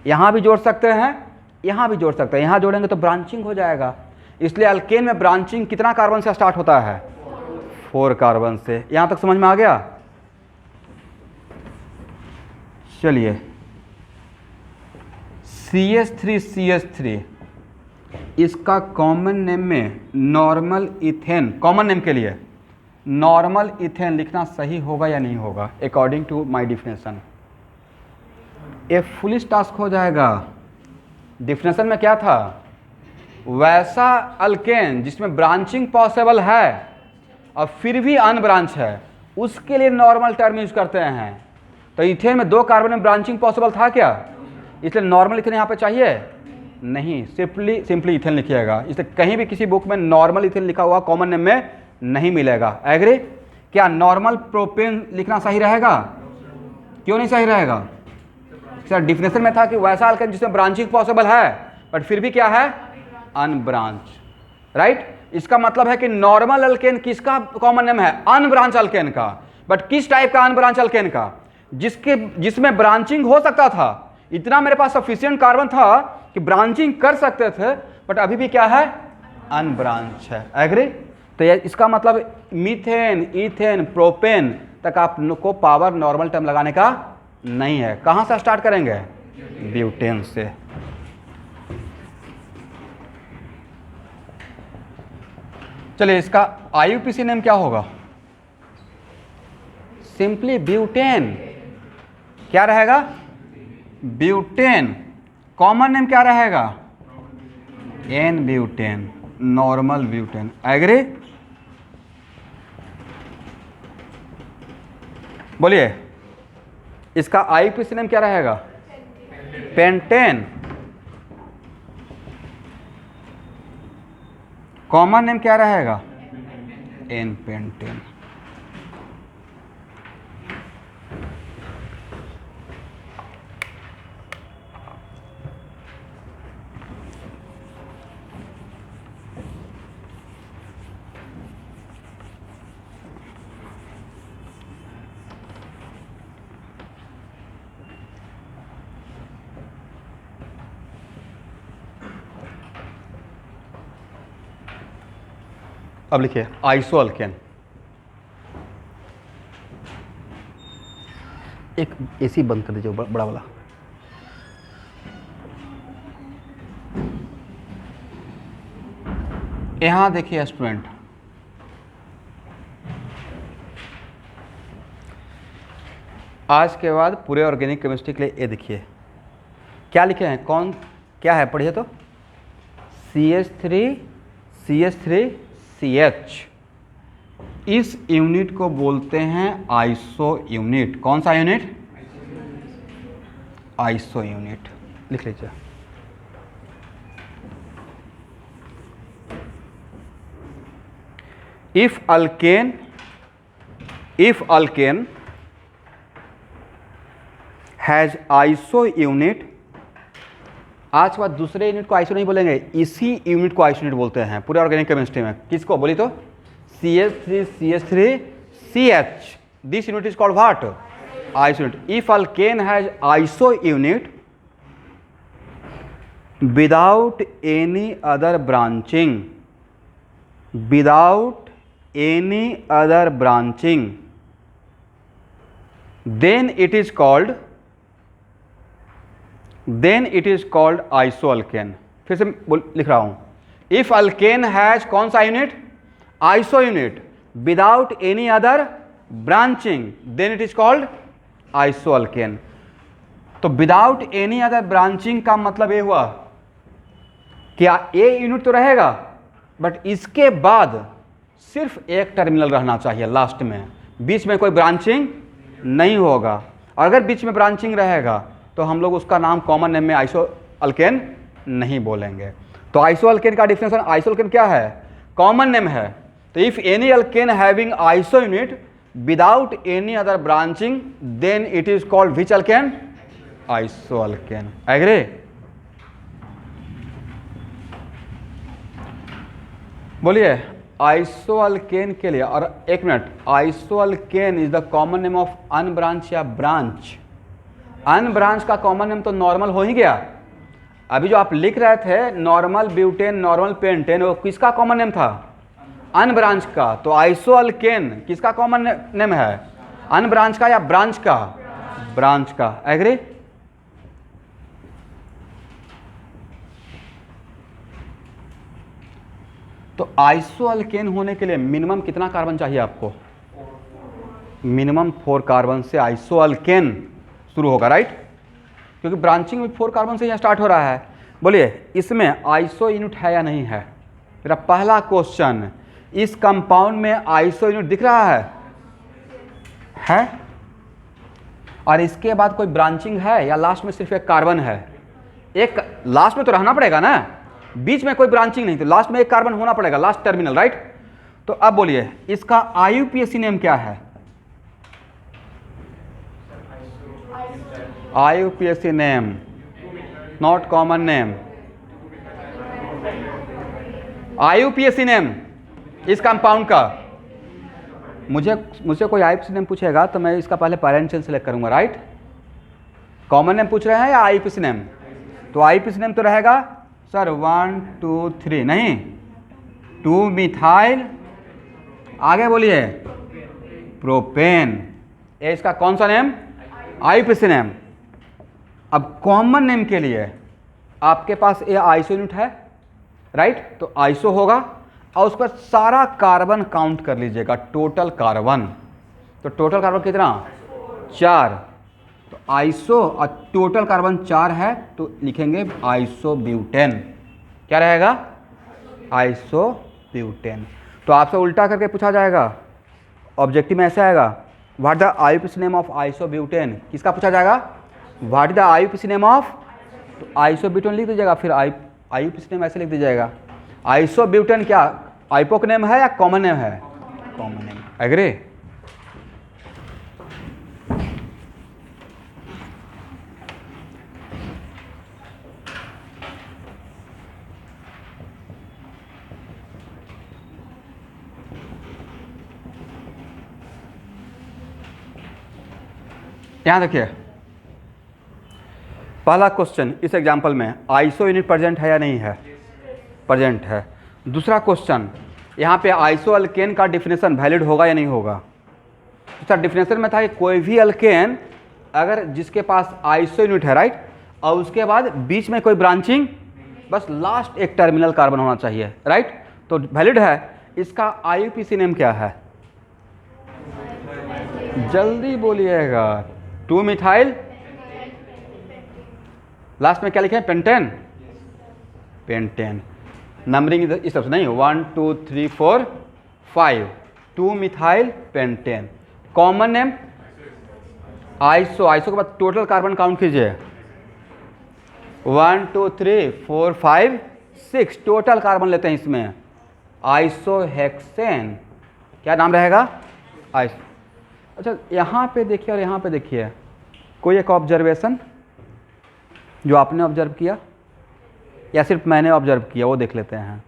यहाँ भी जोड़ सकते हैं, यहाँ भी जोड़ सकते हैं। यहाँ जोड़ेंगे तो ब्रांचिंग हो जाएगा। इसलिए अल्केन में ब्रांचिंग कितना कार्बन से स्टार्ट होता है? 4 कार्बन से। यहाँ तक समझ में आ गया? चलिए, CH3CH3 इसका कॉमन नेम में नॉर्मल इथेन, कॉमन नेम के लिए नॉर्मल इथेन लिखना सही होगा या नहीं होगा? अकॉर्डिंग टू माय डिफिनेशन ये फुलिश टास्क हो जाएगा। डिफिनेशन में क्या था? वैसा अल्केन जिसमें ब्रांचिंग पॉसिबल है और फिर भी अनब्रांच है, उसके लिए नॉर्मल टर्म यूज करते हैं। तो इथेन में 2 कार्बन में ब्रांचिंग पॉसिबल था क्या? इसलिए नॉर्मल इथेन यहाँ पे चाहिए नहीं, सिंपली इथेन लिखिएगा। इसलिए कहीं भी किसी बुक में नॉर्मल इथेन लिखा हुआ कॉमन नेम में नहीं मिलेगा। एग्री? क्या नॉर्मल प्रोपेन लिखना सही रहेगा? क्यों नहीं सही रहेगा? सर डिफिनेशन में था कि वैसा अल्केन जिसमें ब्रांचिंग पॉसिबल है बट फिर भी क्या है? अनब्रांच। राइट? इसका मतलब है कि नॉर्मल अल्केन किसका कॉमन नेम है? अनब्रांच अल्केन का। बट किस टाइप का अनब्रांच अल्केन का? जिसमें ब्रांचिंग हो सकता था। इतना मेरे पास सफिशिएंट कार्बन था कि ब्रांचिंग कर सकते थे, बट अभी भी क्या है? अनब्रांच है। एग्री? तो इसका मतलब मीथेन, इथेन, प्रोपेन तक आपको पावर नॉर्मल टर्म लगाने का नहीं है। कहां से स्टार्ट करेंगे? ब्यूटेन से। चलिए, इसका IUPAC नेम क्या होगा? Simply butane. क्या रहेगा? ब्यूटेन। कॉमन नेम क्या रहेगा? N butane, normal butane. Agree? बोलिए, इसका IUPAC नेम क्या रहेगा? पेंटेन। कॉमन नेम क्या रहेगा? N pentane. अब लिखिए आइसोअल्केन। एक एसी बंद कर दीजिए बड़ा वाला। यहां देखिए स्टूडेंट, आज के बाद पूरे ऑर्गेनिक केमिस्ट्री के लिए ये देखिए क्या लिखे हैं। कौन क्या है? पढ़िए तो। CH3CH3CH। इस यूनिट को बोलते हैं आइसो यूनिट। कौन सा यूनिट? Iso unit. लिख लीजिए। If alkane has iso unit, आज के बाद दूसरे यूनिट को आइसो नहीं बोलेंगे, इसी यूनिट को आइसो यूनिट बोलते हैं पूरे ऑर्गेनिक केमिस्ट्री में। किसको बोली तो? CH3CH3CH। This unit is called what? Iso unit. If alkane has iso unit without any other branching, without any other branching, then it is called isoalkane। फिर से लिख रहा हूं, if alkane has कौन सा unit, iso unit, without any other branching, then it is called isoalkane. तो without any other branching का मतलब ये हुआ क्या ए यूनिट तो रहेगा, बट इसके बाद सिर्फ एक टर्मिनल रहना चाहिए लास्ट में, बीच में कोई ब्रांचिंग नहीं होगा। और अगर बीच में ब्रांचिंग रहेगा तो हम लोग उसका नाम कॉमन नेम में आइसोअल्केन नहीं बोलेंगे। तो आइसोअल्केन का डिफिनेशन, आइसोअल्केन क्या है, कॉमन नेम है। तो if any alkane having iso unit without any other branching, then it is called which alkane, isoalkane. Agree? बोलिए आइसोअल्केन के लिए, और एक minute, isoalkane is the common name of unbranch या ब्रांच। अनब्रांच का common name तो normal हो ही गया। अभी जो आप लिख रहे थे नॉर्मल ब्यूटेन, नॉर्मल पेंटेन, वो किसका कॉमन नेम था, अनब्रांच का। तो आइसोअल्केन किसका कॉमन नेम है, अनब्रांच का या ब्रांच का, ब्रांच का। एग्री? तो आइसोअल्केन होने के लिए मिनिमम कितना कार्बन चाहिए आपको, मिनिमम 4 कार्बन से आइसोअल्केन शुरू होगा, राइट? क्योंकि ब्रांचिंग में 4 कार्बन से यहाँ स्टार्ट हो रहा है। बोलिए इसमें आइसो यूनिट है या नहीं है? मेरा पहला क्वेश्चन, इस कंपाउंड में आइसो यूनिट दिख रहा है? और इसके बाद कोई ब्रांचिंग है या लास्ट में सिर्फ एक कार्बन है? एक लास्ट में तो रहना पड़ेगा ना, बीच में कोई ब्रांचिंग नहीं, तो लास्ट में एक कार्बन होना पड़ेगा, लास्ट टर्मिनल, राइट? तो अब बोलिए इसका IUPAC नेम क्या है? IUPAC name, not common name. IUPAC name इस कंपाउंड का, मुझे कोई IUPAC नेम पूछेगा तो मैं इसका पहले पेरेंट चेन सेलेक्ट करूंगा, राइट? कॉमन नेम पूछ रहे हैं या IUPAC नेम? तो IUPAC नेम तो रहेगा सर 1 2 3 नहीं, 2 मिथाइल, आगे बोलिए प्रोपेन। ये इसका कौन सा नेम, IUPAC नेम। अब कॉमन नेम के लिए आपके पास ये आइसो यूनिट है, राइट? तो आइसो होगा और उस पर सारा कार्बन काउंट कर लीजिएगा, टोटल कार्बन। तो टोटल कार्बन कितना, 4। तो आइसो और टोटल कार्बन 4 है, तो लिखेंगे आइसोब्यूटेन। क्या रहेगा, आइसोब्यूटेन। तो आपसे उल्टा करके पूछा जाएगा, ऑब्जेक्टिव में ऐसे आएगा, what the IUPAC name of isobutane. किसका पूछा जाएगा, what the IUPAC name of, तो आइसोब्यूटेन लिख दीजिएगा, फिर IUPAC नेम ऐसे लिख दीजिएगा। आइसोब्यूटेन क्या आइपोक नेम है या कॉमन नेम है, कॉमन नेम। एग्री? यहां देखिए पहला क्वेश्चन, इस एग्जाम्पल में आइसो यूनिट प्रेजेंट है या नहीं है, प्रेजेंट है। दूसरा क्वेश्चन, यहाँ पे आइसोअल्केन का डिफिनेशन वैलिड होगा या नहीं होगा। तो डिफिनेशन में था कि कोई भी अल्केन अगर जिसके पास आइसो यूनिट है, राइट, और उसके बाद बीच में कोई ब्रांचिंग, बस लास्ट एक टर्मिनल कार्बन होना चाहिए, राइट, तो वैलिड है। इसका IUPAC नेम क्या है, जल्दी बोलिएगा। 2 मिथाइल, लास्ट में क्या लिखे, पेंटेन, पेंटेन। नंबरिंग इस तरफ से नहीं, 1 2 3 4 5, 2 methyl pentane. Common name iso, iso के बाद टोटल कार्बन काउंट कीजिए, 1 2 3 4 5 6 टोटल कार्बन लेते हैं इसमें, आइसोहेक्सेन। क्या नाम रहेगा, आइसो। अच्छा यहाँ पे देखिए और यहाँ पे देखिए, कोई एक ऑब्जर्वेशन जो आपने ऑब्जर्व किया या सिर्फ मैंने ऑब्जर्व किया, वो देख लेते हैं।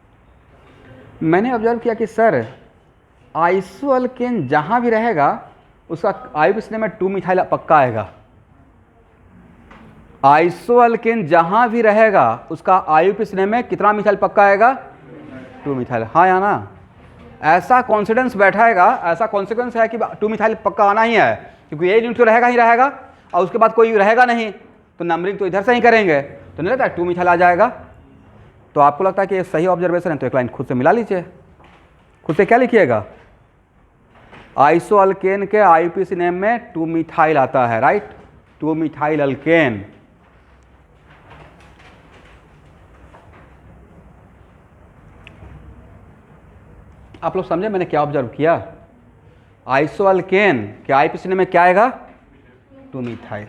मैंने ऑब्जर्व किया कि सर आइसोअल्केन जहाँ भी रहेगा उसका IUPAC नेम में 2 मिथाइल पक्का आएगा। आइसोअल्केन जहाँ भी रहेगा उसका IUPAC नेम में कितना मिथाइल पक्का आएगा, 2 मिथाइल। हाँ या ना, ऐसा कॉन्फिडेंस बैठाएगा, ऐसा कॉन्सिक्वेंस है कि 2 मिथाइल पक्का आना ही है, क्योंकि ये यूनिट तो रहेगा ही रहेगा और उसके बाद कोई रहेगा नहीं, तो नंबरिंग तो इधर से ही करेंगे, तो नहीं लगता 2 मिथाइल आ जाएगा। तो आपको लगता है कि ये सही ऑब्जर्वेशन है, तो एक लाइन खुद से मिला लीजिए। खुद से क्या लिखिएगा, आइसो अल्केन के आईयूपीएसी नेम में 2 मिथाइल आता है, राइट, 2 मिथाइल अल्केन। आप लोग समझे मैंने क्या ऑब्जर्व किया, आइसो अल्केन के आईयूपीएसी नेम में क्या आएगा, 2 मिथाइल।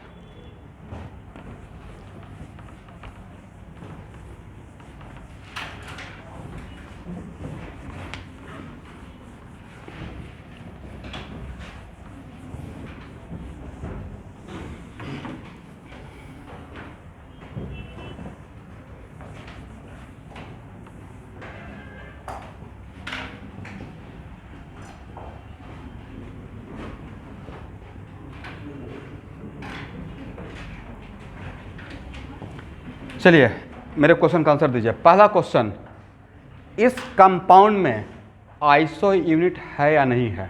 चलिए मेरे क्वेश्चन का आंसर दीजिए। पहला क्वेश्चन, इस कंपाउंड में आइसो यूनिट है या नहीं है?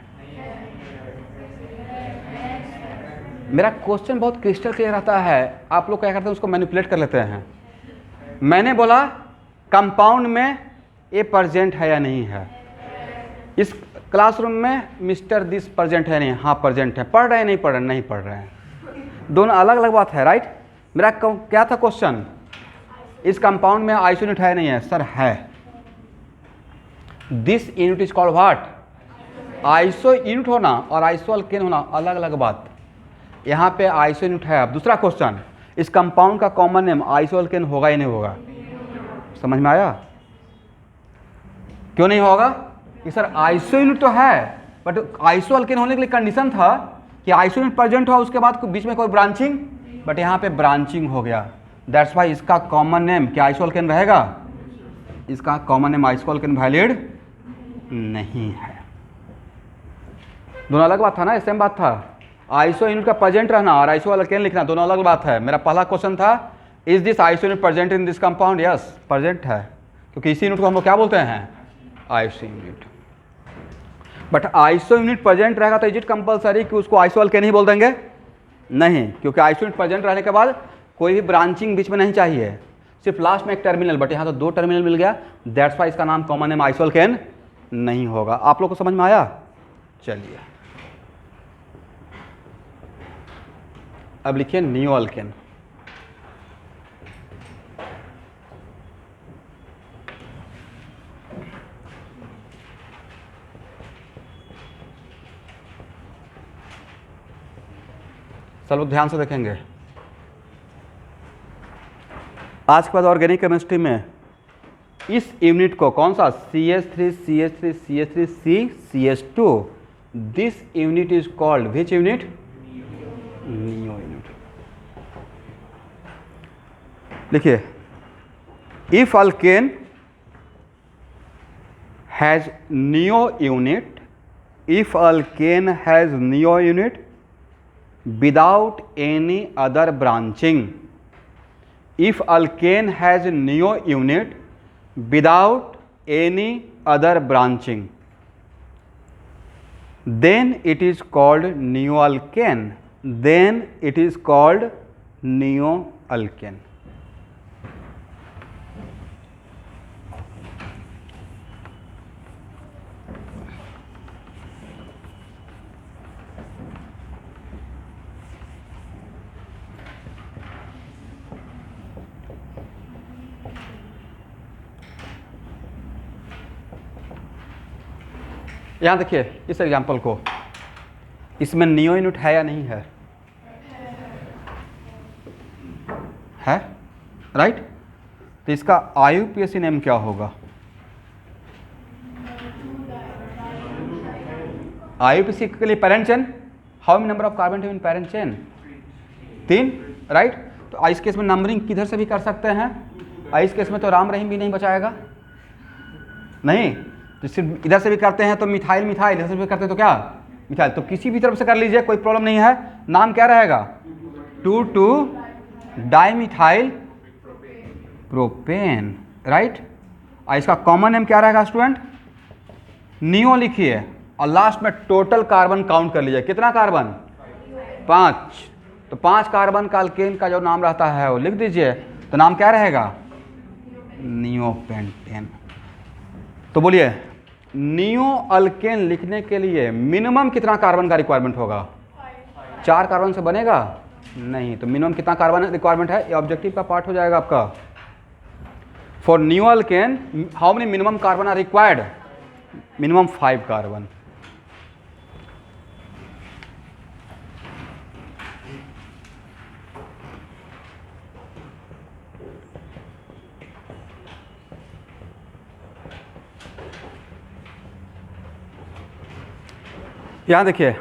मेरा क्वेश्चन बहुत क्रिस्टल क्लियर रहता है, आप लोग क्या करते हैं उसको मैनिपुलेट कर लेते हैं। मैंने बोला कंपाउंड में ए प्रेजेंट है या नहीं है, इस क्लासरूम में मिस्टर दिस प्रेजेंट है नहीं, हाँ प्रेजेंट है, पढ़ रहे हैं नहीं पढ़ रहे, नहीं पढ़ रहे हैं, दोनों अलग अलग बात है, राइट। मेरा क्या था क्वेश्चन, इस कंपाउंड में आइसो यूनिट है नहीं है, सर है। This unit is called what, iso unit होना और आइसो अल्केन होना अलग अलग बात, यहाँ पे आइसो यूनिट है। अब दूसरा क्वेश्चन, इस कंपाउंड का कॉमन नेम आइसो अल्केन होगा या नहीं होगा? समझ में आया? क्यों नहीं होगा कि सर आइसो यूनिट तो है, बट आइसो अल्केन होने के लिए कंडीशन था कि आइसो यूनिट प्रेजेंट हो, उसके बाद बीच में कोई ब्रांचिंग, बट यहाँ पे ब्रांचिंग हो गया, दैट्स वाई इसका कॉमन नेम क्या आइसो अल्केन रहेगा, इसका common name iso alkane valid नहीं है। दोनों अलग बात था ना, सेम बात था, आइसो यूनिट का प्रेजेंट रहना और आइसो अल्केन लिखना दोनों अलग बात है। मेरा पहला क्वेश्चन था, is this iso unit present in this compound, yes present है, क्योंकि इसी यूनिट को हम लोग क्या बोलते हैं, iso unit. But iso unit present रहेगा तो इज इट कंपलसरी कि उसको आइसो अल्केन ही बोल देंगे? नहीं, क्योंकि आइसो यूनिट प्रेजेंट रहने के बाद कोई भी ब्रांचिंग बीच में नहीं चाहिए, सिर्फ लास्ट में एक टर्मिनल, बट यहाँ तो 2 टर्मिनल मिल गया, दैट्स वाई इसका नाम कॉमन नेम आइसो अल्केन नहीं होगा। आप लोग को समझ में आया? चलिए अब लिखिए नियो अल्केन। सब लोग ध्यान से देखेंगे, आज के बाद ऑर्गेनिक केमिस्ट्री में इस यूनिट को कौन सा, CH3 CH3 CH3 CH2, this unit is called which unit, neo unit. लिखिए, if alkane has neo unit, if alkane has neo unit without any other branching, if alkane has neo unit without any other branching, then it is called neoalkane, then it is called neoalkane। यहाँ देखिए इस example को, इसमें neo unit है या नहीं है, है राइट, तो इसका आईयूपीएसी नेम क्या होगा, आईयूपीएसी के लिए parent chain, how many number of carbon in parent chain, 3 right. तो इस केस में नंबरिंग किधर से भी कर सकते हैं, इस केस में तो राम रहीम भी नहीं बचाएगा, नहीं तो सिर्फ इधर से भी करते हैं तो मिथाइल मिथाइल, इधर से भी करते हैं तो क्या मिथाइल, तो किसी भी तरफ से कर लीजिए कोई प्रॉब्लम नहीं है। नाम क्या रहेगा, 2,2 डाइमिथाइल प्रोपेन, राइट। और इसका कॉमन नेम क्या रहेगा स्टूडेंट, नियो लिखिए और लास्ट में टोटल कार्बन काउंट कर लीजिए। कितना कार्बन? 5। तो 5 कार्बन का अल्केन का जो नाम रहता है वो लिख दीजिए। तो नाम क्या रहेगा? नियोपेंटेन। तो बोलिए, नियो अल्केन लिखने के लिए मिनिमम कितना कार्बन का रिक्वायरमेंट होगा? 4 कार्बन से बनेगा नहीं। तो मिनिमम कितना कार्बन रिक्वायरमेंट है? ये ऑब्जेक्टिव का पार्ट हो जाएगा आपका। For neo alkane how many minimum carbon are required? Minimum 5 carbon. यहाँ देखिए,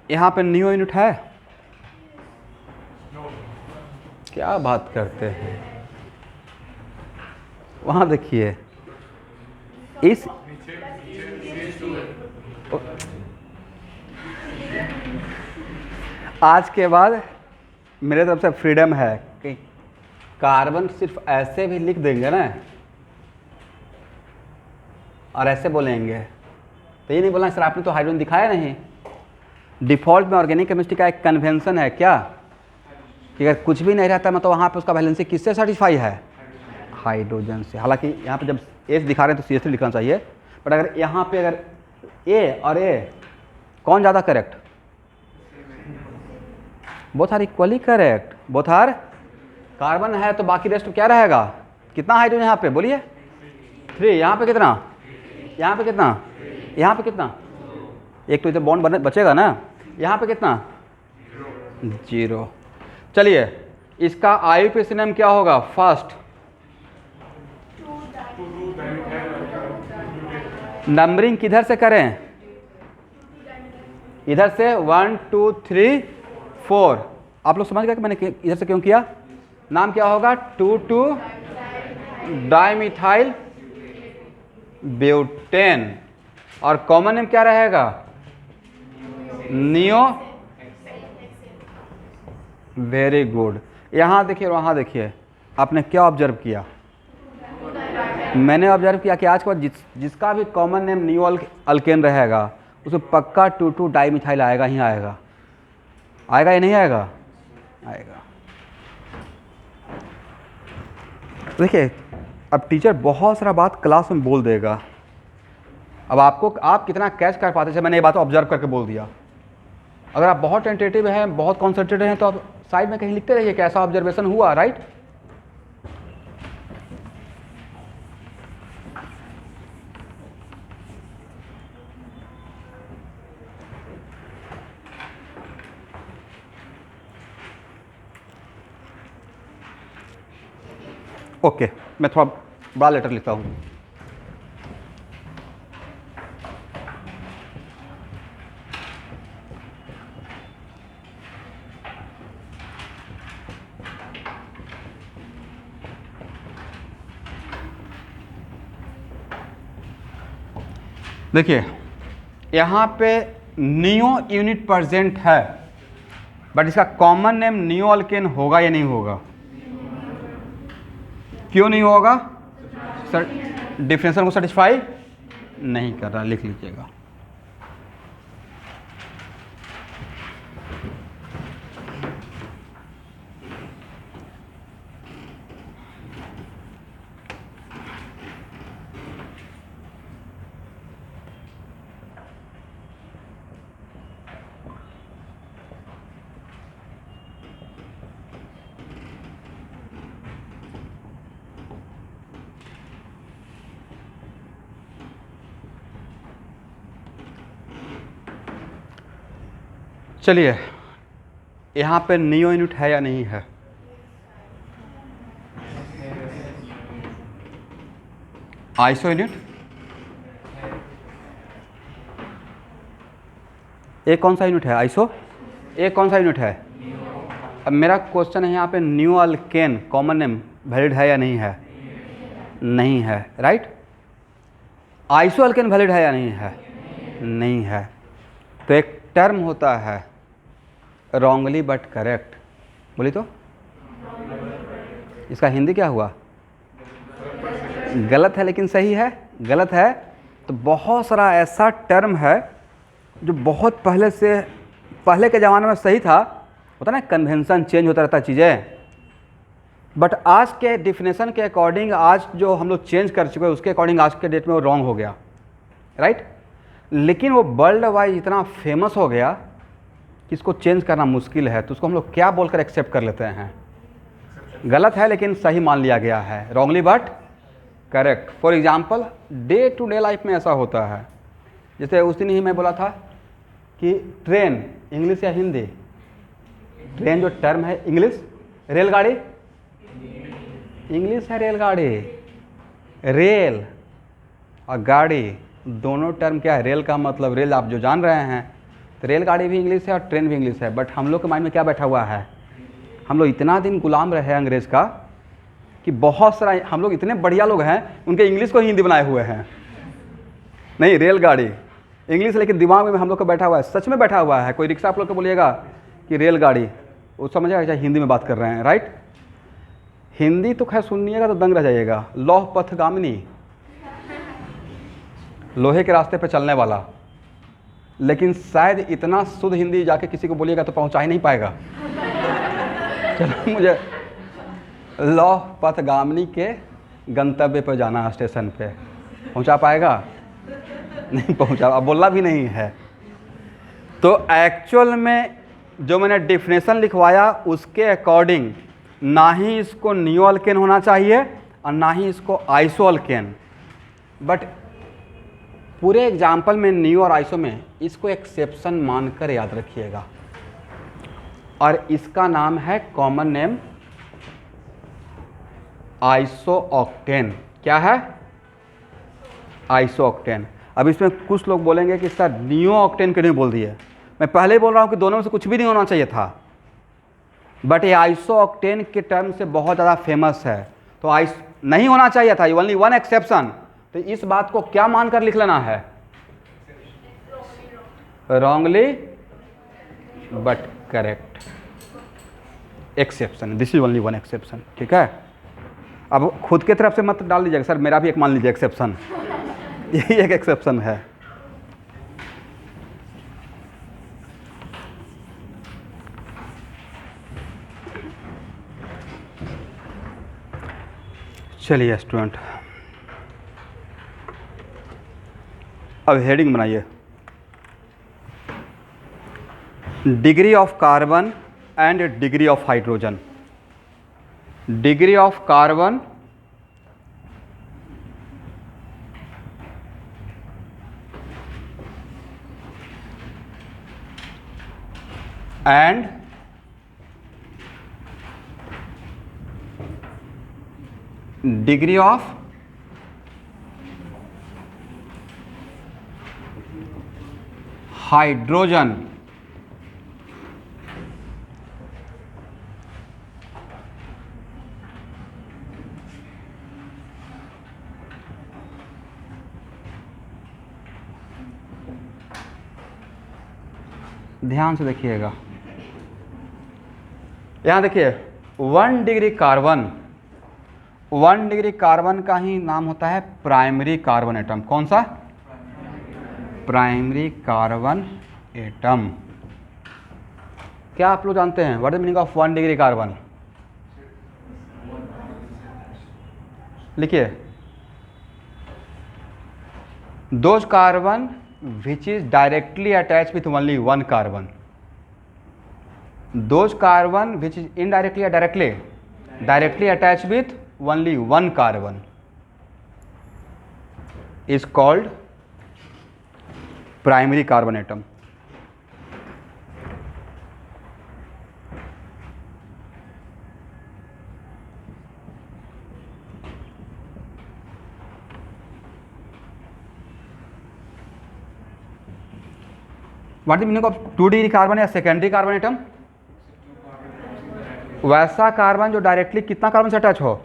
यहाँ पे नियो यूनिट है? क्या बात करते हैं। वहाँ देखिए इस आज के बाद मेरे तरफ से फ्रीडम है कि कार्बन सिर्फ ऐसे भी लिख देंगे ना और ऐसे बोलेंगे तो ये नहीं बोलना सर आपने तो हाइड्रोजन दिखाया नहीं। डिफ़ॉल्ट में ऑर्गेनिक केमिस्ट्री का एक कन्वेंशन है क्या कि अगर कुछ भी नहीं रहता मतलब वहाँ पे उसका वैलेंसी किससे सेटिस्फाई है? हाइड्रोजन से। हालांकि यहाँ पे जब एच दिखा रहे हैं तो CH3 लिखना चाहिए, बट अगर यहाँ पे अगर ए और ए कौन ज़्यादा correct? Both are equally correct. Both are carbon है तो बाकी रेस्ट क्या रहेगा? कितना हाइड्रोजन यहाँ पे बोलिए? 3। यहाँ पे कितना? यहाँ पे कितना? यहाँ पे कितना? एक तो इधर बॉन्ड बचेगा ना। यहाँ पे कितना? 0। चलिए इसका IUPAC नेम क्या होगा? फर्स्ट नंबरिंग किधर से करें? इधर से 1 2 3 4। आप लोग समझ गए कि मैंने इधर से क्यों किया? नाम क्या होगा? 2,2 डाइमिथाइल ब्यूटेन। और कॉमन नेम क्या रहेगा? नियो। Very good. यहाँ देखिए और वहाँ देखिए, आपने क्या ऑब्जर्व किया? मैंने ऑब्जर्व किया कि आज के बाद जिसका भी कॉमन नेम नियो अल्केन रहेगा उसमें पक्का 2,2 डाइमिथाइल आएगा ही आएगा। आएगा या नहीं आएगा? आएगा। देखिए अब टीचर बहुत सारा बात क्लास में बोल देगा। अब आप कितना कैच कर पाते हैं? मैंने ये बात ऑब्जर्व करके बोल दिया। अगर आप बहुत टेंटेटिव हैं, बहुत कॉन्सेंट्रेटेड हैं तो आप साइड में कहीं लिखते रहिए कैसा ऑब्जर्वेशन हुआ, राइट? ओके, मैं थोड़ा बड़ा लेटर लिखता हूँ। देखिए यहाँ पे नियो यूनिट प्रेजेंट है, बट इसका कॉमन नेम नियो अल्केन होगा या नहीं होगा? क्यों नहीं होगा? सर डिफरेंशियल को सेटिस्फाई नहीं कर रहा। लिख लीजिएगा। चलिए यहाँ पे नियो यूनिट है या नहीं है? आइसो यूनिट ए कौन सा यूनिट है? आइसो ए कौन सा यूनिट है? अब मेरा क्वेश्चन है यहाँ पे neo alkane common name valid है या नहीं है? नहीं है, राइट? आइसो अल्केन वैलिड है या नहीं है? नहीं है। तो एक टर्म होता है रॉन्गली बट करेक्ट। बोली तो इसका हिंदी क्या हुआ? गलत है लेकिन सही है। गलत है तो बहुत सारा ऐसा टर्म है जो बहुत पहले के ज़माने में सही था, होता ना कन्वेंशन चेंज होता रहता चीज़ें, बट आज के डिफिनेशन के अकॉर्डिंग आज जो हम लोग चेंज कर चुके हैं उसके अकॉर्डिंग आज के डेट में वो रॉन्ग हो गया, राइट। लेकिन वो वर्ल्ड वाइड इतना फेमस हो गया कि इसको चेंज करना मुश्किल है, तो उसको हम लोग क्या बोलकर एक्सेप्ट कर लेते हैं, गलत है लेकिन सही मान लिया गया है, wrongly but correct. For example day to day life में ऐसा होता है, जैसे उस दिन ही मैं बोला था कि ट्रेन इंग्लिश या हिंदी, ट्रेन जो टर्म है इंग्लिश, रेलगाड़ी इंग्लिश है, रेलगाड़ी, रेल और गाड़ी दोनों टर्म क्या है, रेल का मतलब रेल आप जो जान रहे हैं, तो रेलगाड़ी भी इंग्लिश है और ट्रेन भी इंग्लिश है, बट हम लोग के माइंड में क्या बैठा हुआ है, हम लोग इतना दिन गुलाम रहे अंग्रेज़ का कि बहुत सारा, हम लोग इतने बढ़िया लोग हैं उनके इंग्लिश को हिंदी बनाए हुए हैं, नहीं रेलगाड़ी इंग्लिश, लेकिन दिमाग में हम लोग को बैठा हुआ है, सच में बैठा हुआ है। कोई रिक्शा आप लोग को बोलिएगा कि रेलगाड़ी, वो समझेगा चाहे हिंदी में बात कर रहे हैं, राइट। हिंदी तो खैर सुनिएगा तो दंग रह जाइएगा, लौह पथगामिनी, लोहे के रास्ते पे चलने वाला, लेकिन शायद इतना शुद्ध हिंदी जाके किसी को बोलिएगा तो पहुंचा ही नहीं पाएगा। चलो मुझे लौह पथगामिनी के गंतव्य पर जाना, स्टेशन पे पहुंचा पाएगा, नहीं पहुंचा, अब बोलना भी नहीं है। तो एक्चुअल में जो मैंने डिफिनेशन लिखवाया उसके अकॉर्डिंग ना ही इसको नियो अल्केन होना चाहिए और ना ही इसको आइसो अल्केन, बट पूरे एग्जाम्पल में नियो और आइसो में इसको एक्सेप्शन मानकर याद रखिएगा, और इसका नाम है कॉमन नेम आइसोऑक्टेन। क्या है, आइसोऑक्टेन। अब इसमें कुछ लोग बोलेंगे कि सर नियो ऑक्टेन क्यों नहीं बोल दिए, मैं पहले ही बोल रहा हूँ कि दोनों में से कुछ भी नहीं होना चाहिए था, बट ये आइसोऑक्टेन के टर्म से बहुत ज़्यादा फेमस है, तो आइस नहीं होना चाहिए था, ओनली वन एक्सेप्शन। तो इस बात को क्या मानकर लिख लेना है, wrongly but correct exception, this is only one exception, ठीक है। अब खुद के तरफ से मत डाल लीजिएगा सर मेरा भी एक मान लीजिए एक्सेप्शन, यही एक एक्सेप्शन है। चलिए स्टूडेंट, अब हेडिंग बनाइए, degree of carbon and degree of hydrogen. Degree of carbon and degree of hydrogen. ध्यान से देखिएगा, यहां देखिए 1 डिग्री कार्बन, 1 डिग्री कार्बन का ही नाम होता है प्राइमरी कार्बन एटम। कौन सा, प्राइमरी कार्बन एटम। क्या आप लोग जानते हैं what is the meaning of 1 degree carbon, लिखिए, those carbon which is directly attached with only one carbon, those carbon which is indirectly or directly attached with only one carbon is called primary carbon atom. What the meaning of 2 degree carbon या secondary carbon atom, वैसा carbon जो directly कितना carbon से attach हो,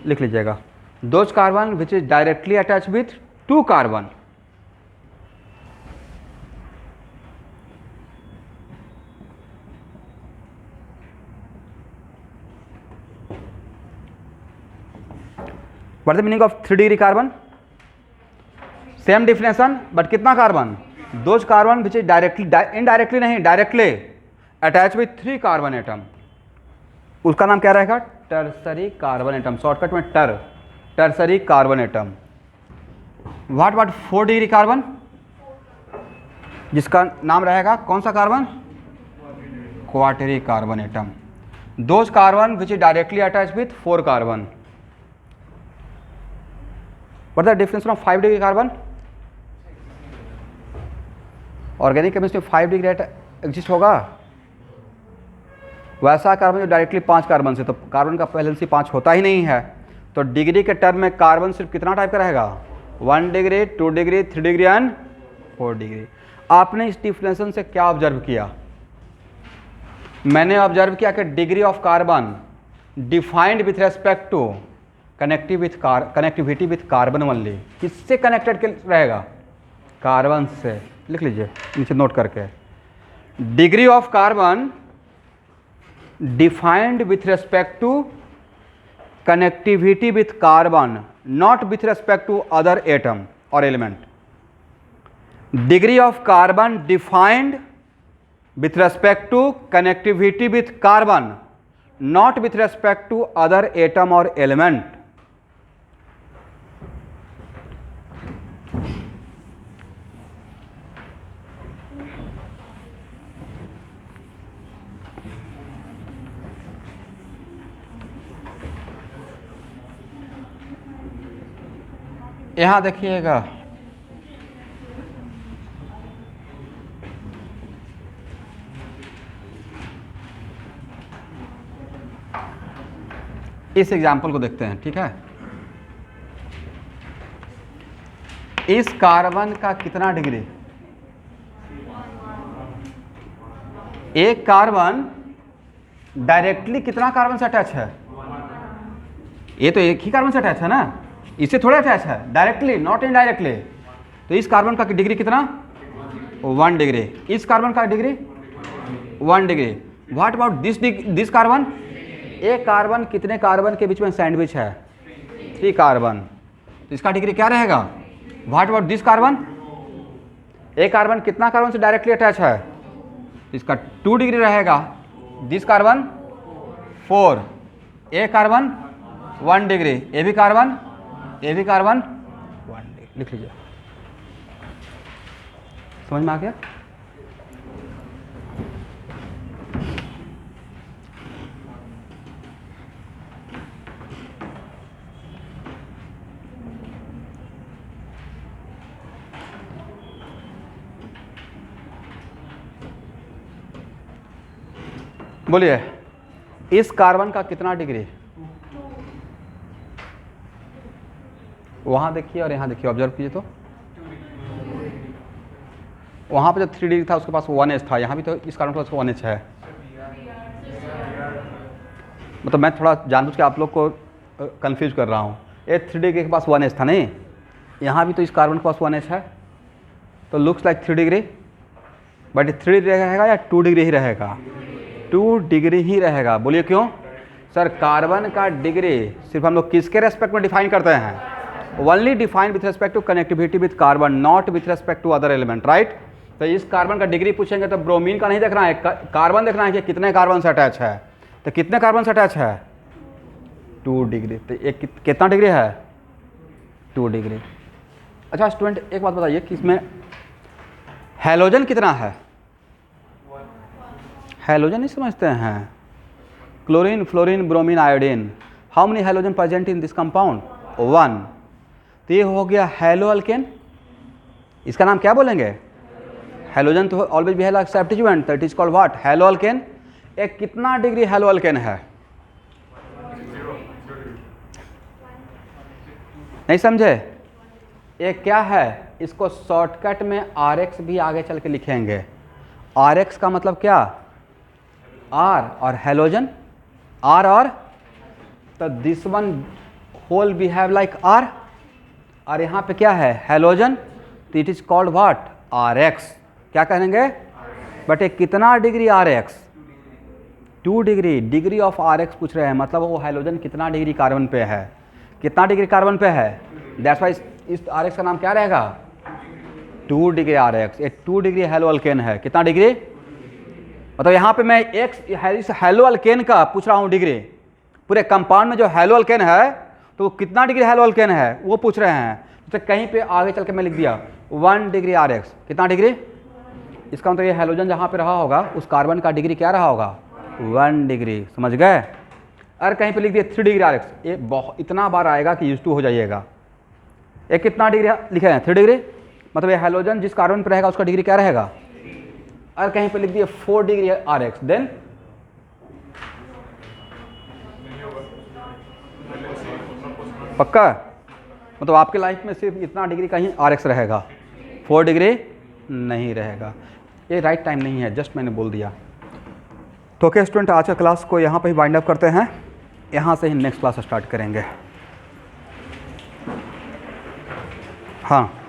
लिख लीजिएगा, those carbon which is directly attach with 2 carbon. What the meaning of 3 degree carbon, same definition but कितना carbon, those carbon which is directly, indirectly नहीं, directly attach with 3 carbon atom, उसका नाम क्या रहेगा, टर्सरी कार्बन एटम, शॉर्टकट में tertiary carbon atom. What 4 degree carbon, जिसका नाम रहेगा कौन सा carbon, quaternary carbon atom. Those carbon which is directly attach with 4 carbon. What the difference from 5 degree carbon, organic chemistry 5 degree exist होगा, वैसा carbon जो directly 5 carbon से, तो कार्बन का वैलेंसी 5 होता ही नहीं है, तो डिग्री के टर्म में कार्बन सिर्फ कितना टाइप का रहेगा, 1 degree, 2 degree, 3 degree and 4 degree. आपने इस डिफिनेशन से क्या ऑब्जर्व किया, मैंने ऑब्जर्व किया कि degree of carbon defined with respect to connectivity with carbon only, किससे कनेक्टेड रहेगा, कार्बन से। लिख लीजिए नीचे नोट करके, degree of carbon defined with respect to connectivity with carbon, not with respect to other atom और element. Degree of carbon defined with respect to connectivity with carbon, not with respect to other atom or element. यहां देखिएगा, इस example को देखते हैं, ठीक है। इस कार्बन का कितना डिग्री, एक कार्बन डायरेक्टली कितना कार्बन से अटैच है, ये तो एक ही कार्बन से अटैच है ना, इससे थोड़ा अटैच है, डायरेक्टली नॉट इनडायरेक्टली। तो इस कार्बन का डिग्री कितना, 1 डिग्री, इस कार्बन का degree 1 degree. What about this carbon, एक कार्बन कितने कार्बन के बीच में सैंडविच है, 3 कार्बन, तो इसका डिग्री क्या रहेगा। व्हाट अबाउट दिस कार्बन, एक कार्बन कितना कार्बन से डायरेक्टली अटैच है, इसका 2 डिग्री रहेगा। दिस कार्बन 4, एक कार्बन 1 डिग्री, ये भी कार्बन 1 डिग्री। लिख लीजिए, समझ में आ गया। बोलिए, इस कार्बन का कितना डिग्री, वहां देखिए और यहां देखिए, ऑब्जर्व कीजिए तो वहां पे जब 3 डिग्री था उसके पास 1H था, यहां भी तो इस कार्बन के पास 1H है। मतलब मैं थोड़ा जानबूझ के आप लोग को कंफ्यूज कर रहा हूं, ये 3 डिग्री के पास 1H था नहीं, यहां भी तो इस कार्बन के पास 1H है, तो looks like 3 degree, but 3 degree रहेगा या 2 डिग्री ही रहेगा, 2 डिग्री ही रहेगा। बोलिए क्यों सर, कार्बन का डिग्री सिर्फ हम लोग किसके रेस्पेक्ट में डिफाइन करते हैं, only define with respect to connectivity with carbon, not with respect to other element, right. तो इस कार्बन का डिग्री पूछेंगे तो ब्रोमीन का नहीं देखना है, कार्बन देखना है कि कितने कार्बन से अटैच है, तो कितने कार्बन से अटैच है, 2 डिग्री, तो एक कितना डिग्री है, 2 डिग्री। अच्छा स्टूडेंट एक बात बताइए कि इसमें हैलोजन कितना है, हैलोजन नहीं समझते हैं, chlorine, fluorine, bromine, iodine, how many halogen present in this compound, 1। तो ये हो गया हैलो अल्केन, इसका नाम क्या बोलेंगे, हैलोजन तो ऑलवेज भी है like substituent, that is called what, hello alkane. एक कितना डिग्री हैलो अल्केन है, नहीं समझे, एक क्या है, इसको शॉर्टकट में RX भी आगे चल के लिखेंगे। RX का मतलब क्या, R और हैलोजन, R और, तो this one whole we have like R, और यहाँ पे क्या है हैलोजन, तो it is called what, RX। क्या कहेंगे, बट ये कितना degree RX, 2 degree, degree of RX पूछ रहे हैं, मतलब वो हैलोजन कितना डिग्री कार्बन पे है, कितना डिग्री कार्बन पे है, दैट्स वाई इस RX का नाम क्या रहेगा, 2 डिग्री आर एक्स, ये 2 डिग्री हेलो अल्केन है। कितना डिग्री? मतलब यहाँ पे मैं इस हेलो अल्केन का पूछ रहा हूँ डिग्री। पूरे कंपाउंड में जो हेलो अल्केन है तो कितना डिग्री हेलो अल्केन है वो पूछ रहे हैं। तो कहीं पे आगे चल के मैं लिख दिया 1 डिग्री आर एक्स। कितना डिग्री? इसका मतलब ये हेलोजन जहाँ पे रहा होगा उस कार्बन का डिग्री क्या रहा होगा? 1 डिग्री। समझ गए? अगर कहीं पे लिख दिया 3 डिग्री आर एक्स, ये बहुत इतना बार आएगा कि यूज टू हो जाइएगा। ये कितना डिग्री लिखे हैं? 3 डिग्री। मतलब ये हेलोजन जिस कार्बन पर रहेगा उसका डिग्री क्या रहेगा? अगर कहीं पे लिख दिया 4 डिग्री आर एक्स, देन पक्का? मतलब आपके लाइफ में सिर्फ इतना डिग्री का ही आर एक्स रहेगा, 4 डिग्री नहीं रहेगा। ये राइट टाइम नहीं है, जस्ट मैंने बोल दिया। तो ओके स्टूडेंट, आज का क्लास को यहाँ पे ही वाइंड अप करते हैं। यहाँ से ही नेक्स्ट क्लास स्टार्ट करेंगे। हाँ।